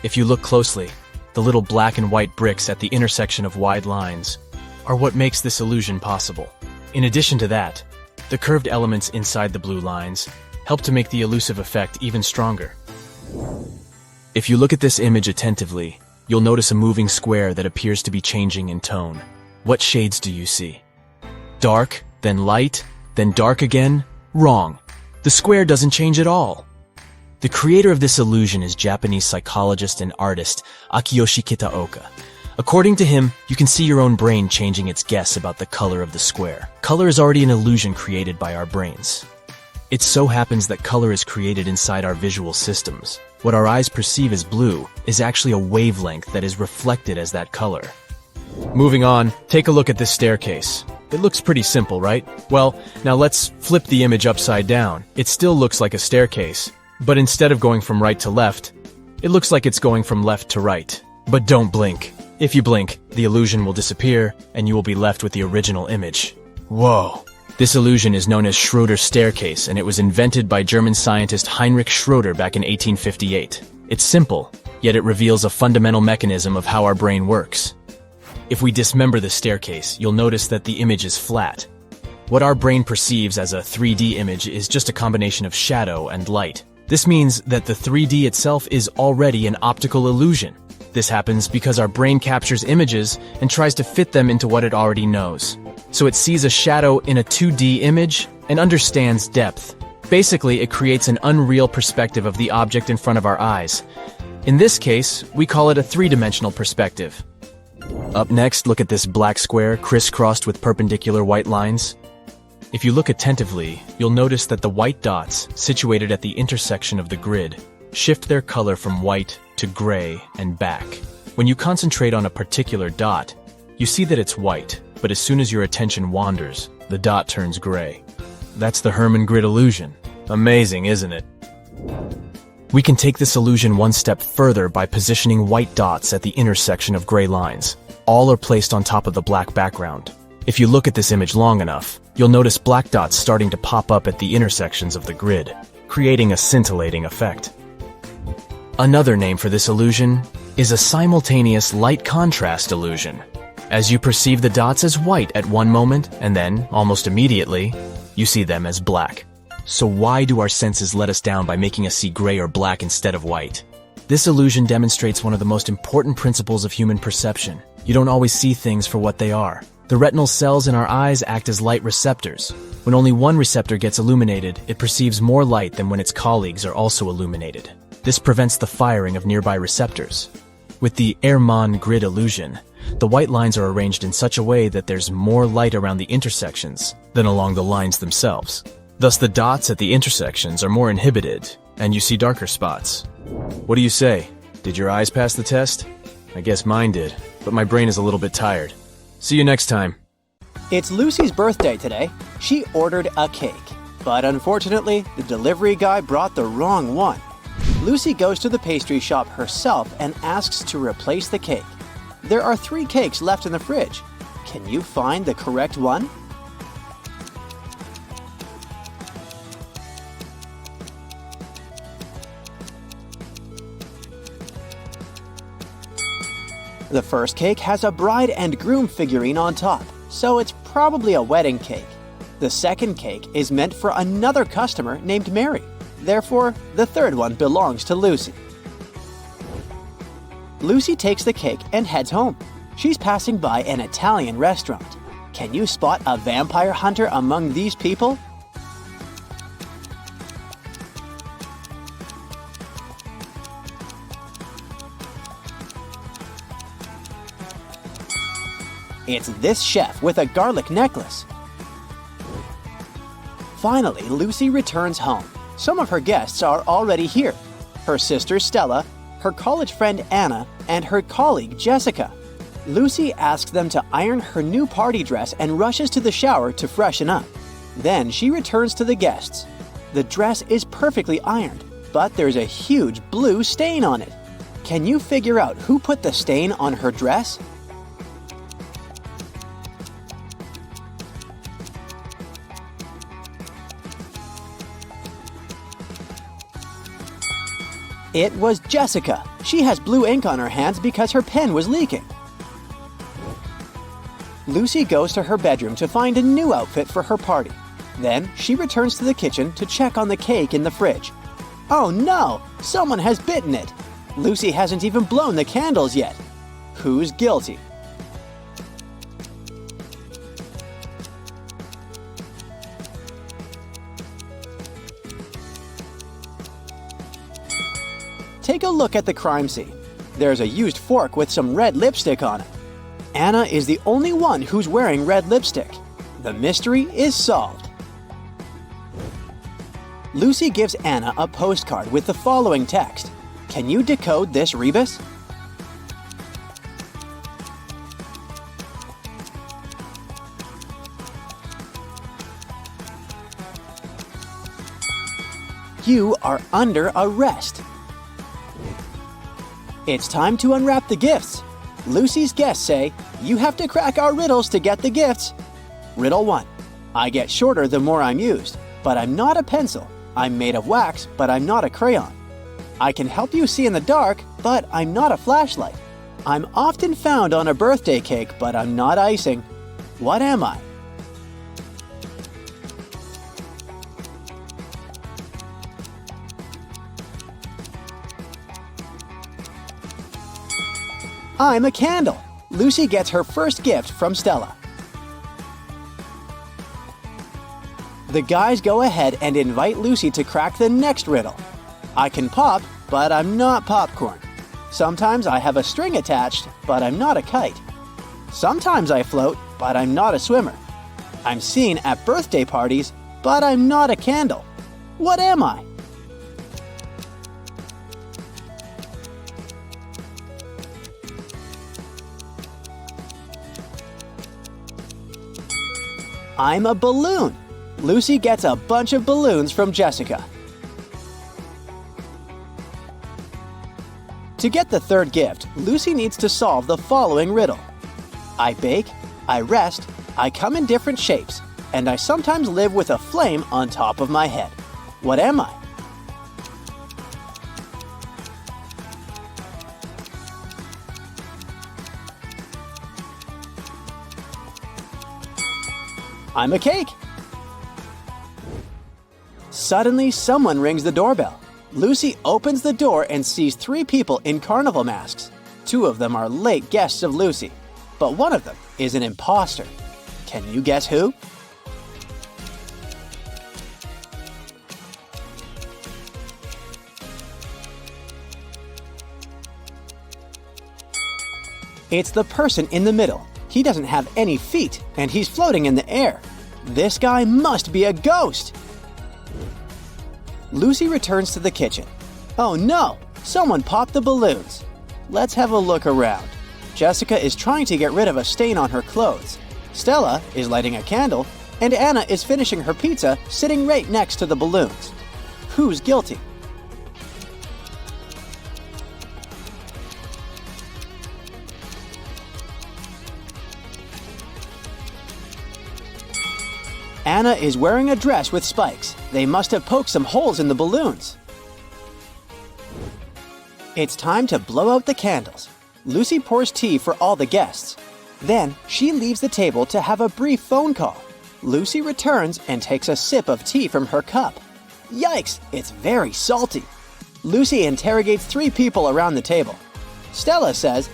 If you look closely, the little black and white bricks at the intersection of wide lines are what makes this illusion possible. In addition to that, the curved elements inside the blue lines help to make the elusive effect even stronger. If you look at this image attentively, you'll notice a moving square that appears to be changing in tone. What shades do you see? Dark, then light, then dark again? Wrong. The square doesn't change at all. The creator of this illusion is Japanese psychologist and artist Akiyoshi Kitaoka. According to him, you can see your own brain changing its guess about the color of the square. Color is already an illusion created by our brains. It so happens that color is created inside our visual systems. What our eyes perceive as blue is actually a wavelength that is reflected as that color. Moving on, take a look at this staircase. It looks pretty simple, right? Well, now let's flip the image upside down. It still looks like a staircase, but instead of going from right to left, it looks like it's going from left to right. But don't blink. If you blink, the illusion will disappear, and you will be left with the original image. Whoa! This illusion is known as Schroeder's staircase, and it was invented by German scientist Heinrich Schroeder back in 1858. It's simple, yet it reveals a fundamental mechanism of how our brain works. If we dismember the staircase, you'll notice that the image is flat. What our brain perceives as a 3D image is just a combination of shadow and light. This means that the 3D itself is already an optical illusion. This happens because our brain captures images and tries to fit them into what it already knows. So it sees a shadow in a 2D image and understands depth. Basically, it creates an unreal perspective of the object in front of our eyes. In this case, we call it a 3-dimensional perspective. Up next, look at this black square crisscrossed with perpendicular white lines. If you look attentively, you'll notice that the white dots, situated at the intersection of the grid, shift their color from white to gray and back. When you concentrate on a particular dot, you see that it's white, but as soon as your attention wanders, the dot turns gray. That's the Hermann grid illusion. Amazing, isn't it? We can take this illusion one step further by positioning white dots at the intersection of gray lines. All are placed on top of the black background. If you look at this image long enough, you'll notice black dots starting to pop up at the intersections of the grid, creating a scintillating effect. Another name for this illusion is a simultaneous light contrast illusion. As you perceive the dots as white at one moment, and then, almost immediately, you see them as black. So why do our senses let us down by making us see gray or black instead of white? This illusion demonstrates one of the most important principles of human perception. You don't always see things for what they are. The retinal cells in our eyes act as light receptors. When only one receptor gets illuminated, it perceives more light than when its colleagues are also illuminated. This prevents the firing of nearby receptors. With the Hermann grid illusion, the white lines are arranged in such a way that there's more light around the intersections than along the lines themselves. Thus, the dots at the intersections are more inhibited, and you see darker spots. What do you say? Did your eyes pass the test? I guess mine did, but my brain is a little bit tired. See you next time. It's Lucy's birthday today. She ordered a cake, but unfortunately, the delivery guy brought the wrong one. Lucy goes to the pastry shop herself and asks to replace the cake. There are 3 cakes left in the fridge. Can you find the correct one? The first cake has a bride and groom figurine on top, so it's probably a wedding cake. The second cake is meant for another customer named Mary. Therefore, the third one belongs to Lucy. Lucy takes the cake and heads home. She's passing by an Italian restaurant. Can you spot a vampire hunter among these people? It's this chef with a garlic necklace. Finally, Lucy returns home. Some of her guests are already here. Her sister Stella, her college friend Anna, and her colleague Jessica. Lucy asks them to iron her new party dress and rushes to the shower to freshen up. Then she returns to the guests. The dress is perfectly ironed, but there's a huge blue stain on it. Can you figure out who put the stain on her dress? It was Jessica. She has blue ink on her hands because her pen was leaking. Lucy goes to her bedroom to find a new outfit for her party. Then she returns to the kitchen to check on the cake in the fridge. Oh no! Someone has bitten it! Lucy hasn't even blown the candles yet. Who's guilty? Take a look at the crime scene. There's a used fork with some red lipstick on it. Anna is the only one who's wearing red lipstick. The mystery is solved. Lucy gives Anna a postcard with the following text. Can you decode this rebus? You are under arrest. It's time to unwrap the gifts. Lucy's guests say, you have to crack our riddles to get the gifts. Riddle 1. I get shorter the more I'm used, but I'm not a pencil. I'm made of wax, but I'm not a crayon. I can help you see in the dark, but I'm not a flashlight. I'm often found on a birthday cake, but I'm not icing. What am I? I'm a candle. Lucy gets her first gift from Stella. The guys go ahead and invite Lucy to crack the next riddle. I can pop, but I'm not popcorn. Sometimes I have a string attached, but I'm not a kite. Sometimes I float, but I'm not a swimmer. I'm seen at birthday parties, but I'm not a candle. What am I? I'm a balloon. Lucy gets a bunch of balloons from Jessica. To get the third gift, Lucy needs to solve the following riddle. I bake, I rest, I come in different shapes, and I sometimes live with a flame on top of my head. What am I? I'm a cake. Suddenly, someone rings the doorbell. Lucy opens the door and sees 3 people in carnival masks. 2 of them are late guests of Lucy, but one of them is an imposter. Can you guess who? It's the person in the middle. He doesn't have any feet, and he's floating in the air. This guy must be a ghost! Lucy returns to the kitchen. Oh no! Someone popped the balloons. Let's have a look around. Jessica is trying to get rid of a stain on her clothes. Stella is lighting a candle, and Anna is finishing her pizza sitting right next to the balloons. Who's guilty? Anna is wearing a dress with spikes. They must have poked some holes in the balloons. It's time to blow out the candles. Lucy pours tea for all the guests. Then she leaves the table to have a brief phone call. Lucy returns and takes a sip of tea from her cup. Yikes, it's very salty. Lucy interrogates 3 people around the table. Stella says,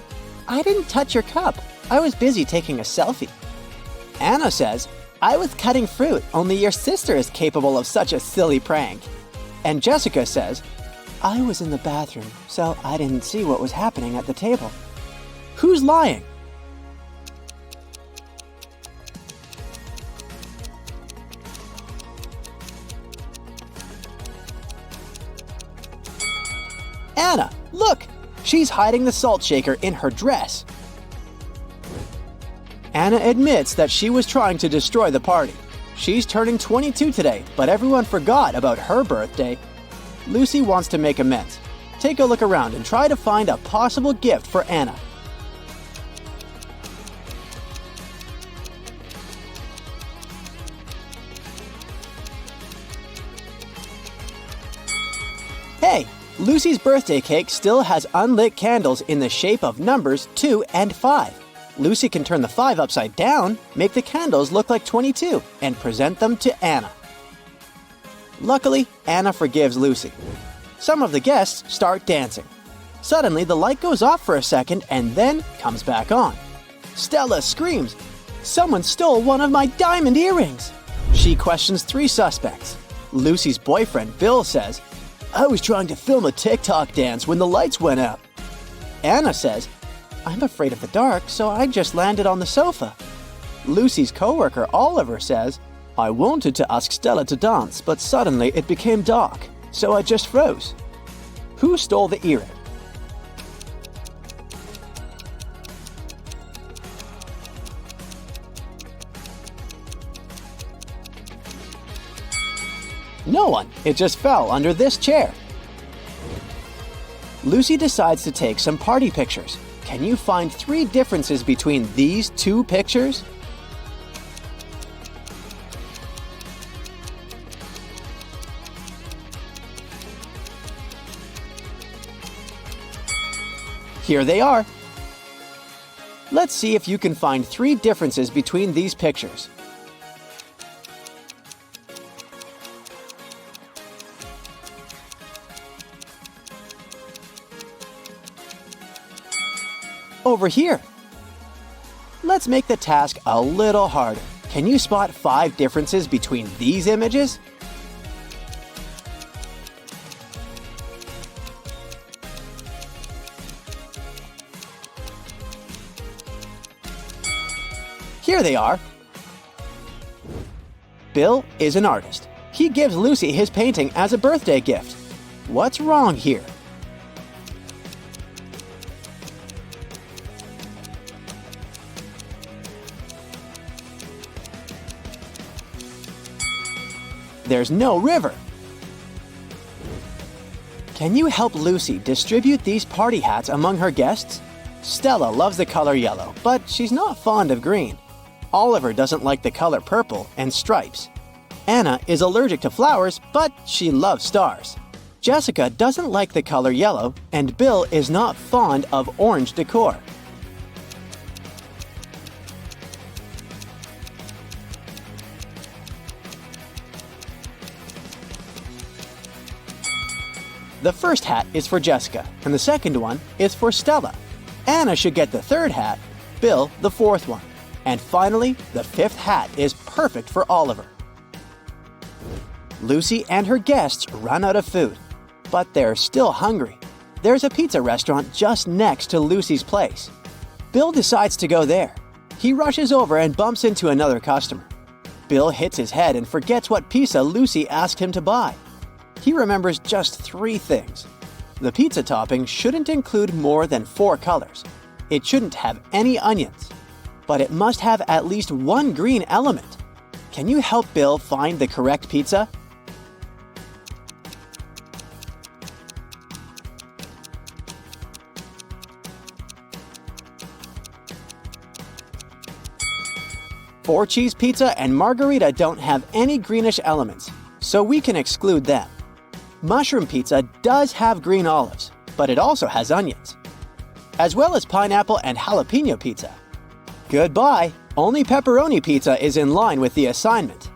I didn't touch your cup. I was busy taking a selfie. Anna says, I was cutting fruit, only your sister is capable of such a silly prank. And Jessica says, I was in the bathroom, so I didn't see what was happening at the table. Who's lying? Anna, look! She's hiding the salt shaker in her dress. Anna admits that she was trying to destroy the party. She's turning 22 today, but everyone forgot about her birthday. Lucy wants to make amends. Take a look around and try to find a possible gift for Anna. Hey, Lucy's birthday cake still has unlit candles in the shape of numbers 2 and 5. Lucy can turn the 5 upside down, make the candles look like 22, and present them to Anna. Luckily, Anna forgives Lucy. Some of the guests start dancing. Suddenly, the light goes off for a second and then comes back on. Stella screams, Someone stole one of my diamond earrings! She questions 3 suspects. Lucy's boyfriend, Bill, says, I was trying to film a TikTok dance when the lights went out. Anna says, I'm afraid of the dark, so I just landed on the sofa. Lucy's coworker, Oliver, says, I wanted to ask Stella to dance, but suddenly it became dark, so I just froze. Who stole the earring? No one. It just fell under this chair. Lucy decides to take some party pictures. Can you find 3 differences between these 2 pictures? Here they are. Let's see if you can find 3 differences between these pictures. Over here. Let's make the task a little harder. Can you spot 5 differences between these images? Here they are. Bill is an artist. He gives Lucy his painting as a birthday gift. What's wrong here? there's no river. Can you help Lucy distribute these party hats among her guests? Stella loves the color yellow, but she's not fond of green. Oliver doesn't like the color purple and stripes. Anna is allergic to flowers, but she loves stars. Jessica doesn't like the color yellow, and Bill is not fond of orange decor. The first hat is for Jessica, and the second one is for Stella. Anna should get the third hat, Bill the fourth one. And finally, the fifth hat is perfect for Oliver. Lucy and her guests run out of food, but they're still hungry. There's a pizza restaurant just next to Lucy's place. Bill decides to go there. He rushes over and bumps into another customer. Bill hits his head and forgets what pizza Lucy asked him to buy. He remembers just 3 things. The pizza topping shouldn't include more than 4 colors. It shouldn't have any onions. But it must have at least one green element. Can you help Bill find the correct pizza? Four-cheese pizza and margarita don't have any greenish elements, so we can exclude them. Mushroom pizza does have green olives, but it also has onions, as well as pineapple and jalapeno pizza. Goodbye, only pepperoni pizza is in line with the assignment.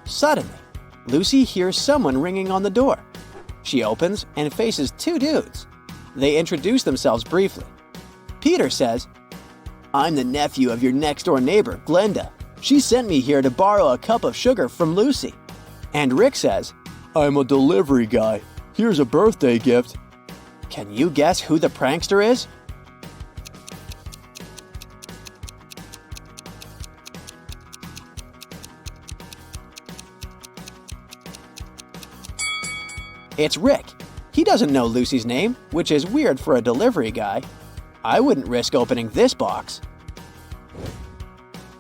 Suddenly, Lucy hears someone ringing on the door. She opens and faces 2 dudes. They introduce themselves briefly. Peter says, "I'm the nephew of your next-door neighbor, Glenda. She sent me here to borrow a cup of sugar from Lucy." And Rick says, "I'm a delivery guy. Here's a birthday gift." Can you guess who the prankster is? It's Rick. He doesn't know Lucy's name, which is weird for a delivery guy. I wouldn't risk opening this box.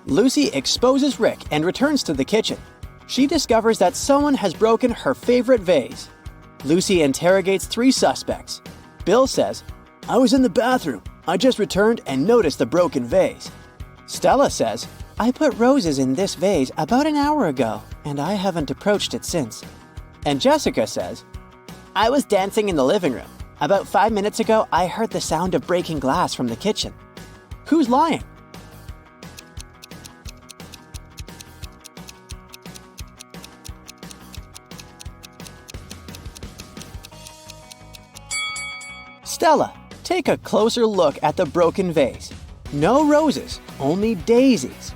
Lucy exposes Rick and returns to the kitchen. She discovers that someone has broken her favorite vase. Lucy interrogates 3 suspects. Bill says, "I was in the bathroom. I just returned and noticed the broken vase." Stella says, "I put roses in this vase about an hour ago, and I haven't approached it since." And Jessica says, "I was dancing in the living room. About 5 minutes ago, I heard the sound of breaking glass from the kitchen." Who's lying? Stella, take a closer look at the broken vase. No roses, only daisies.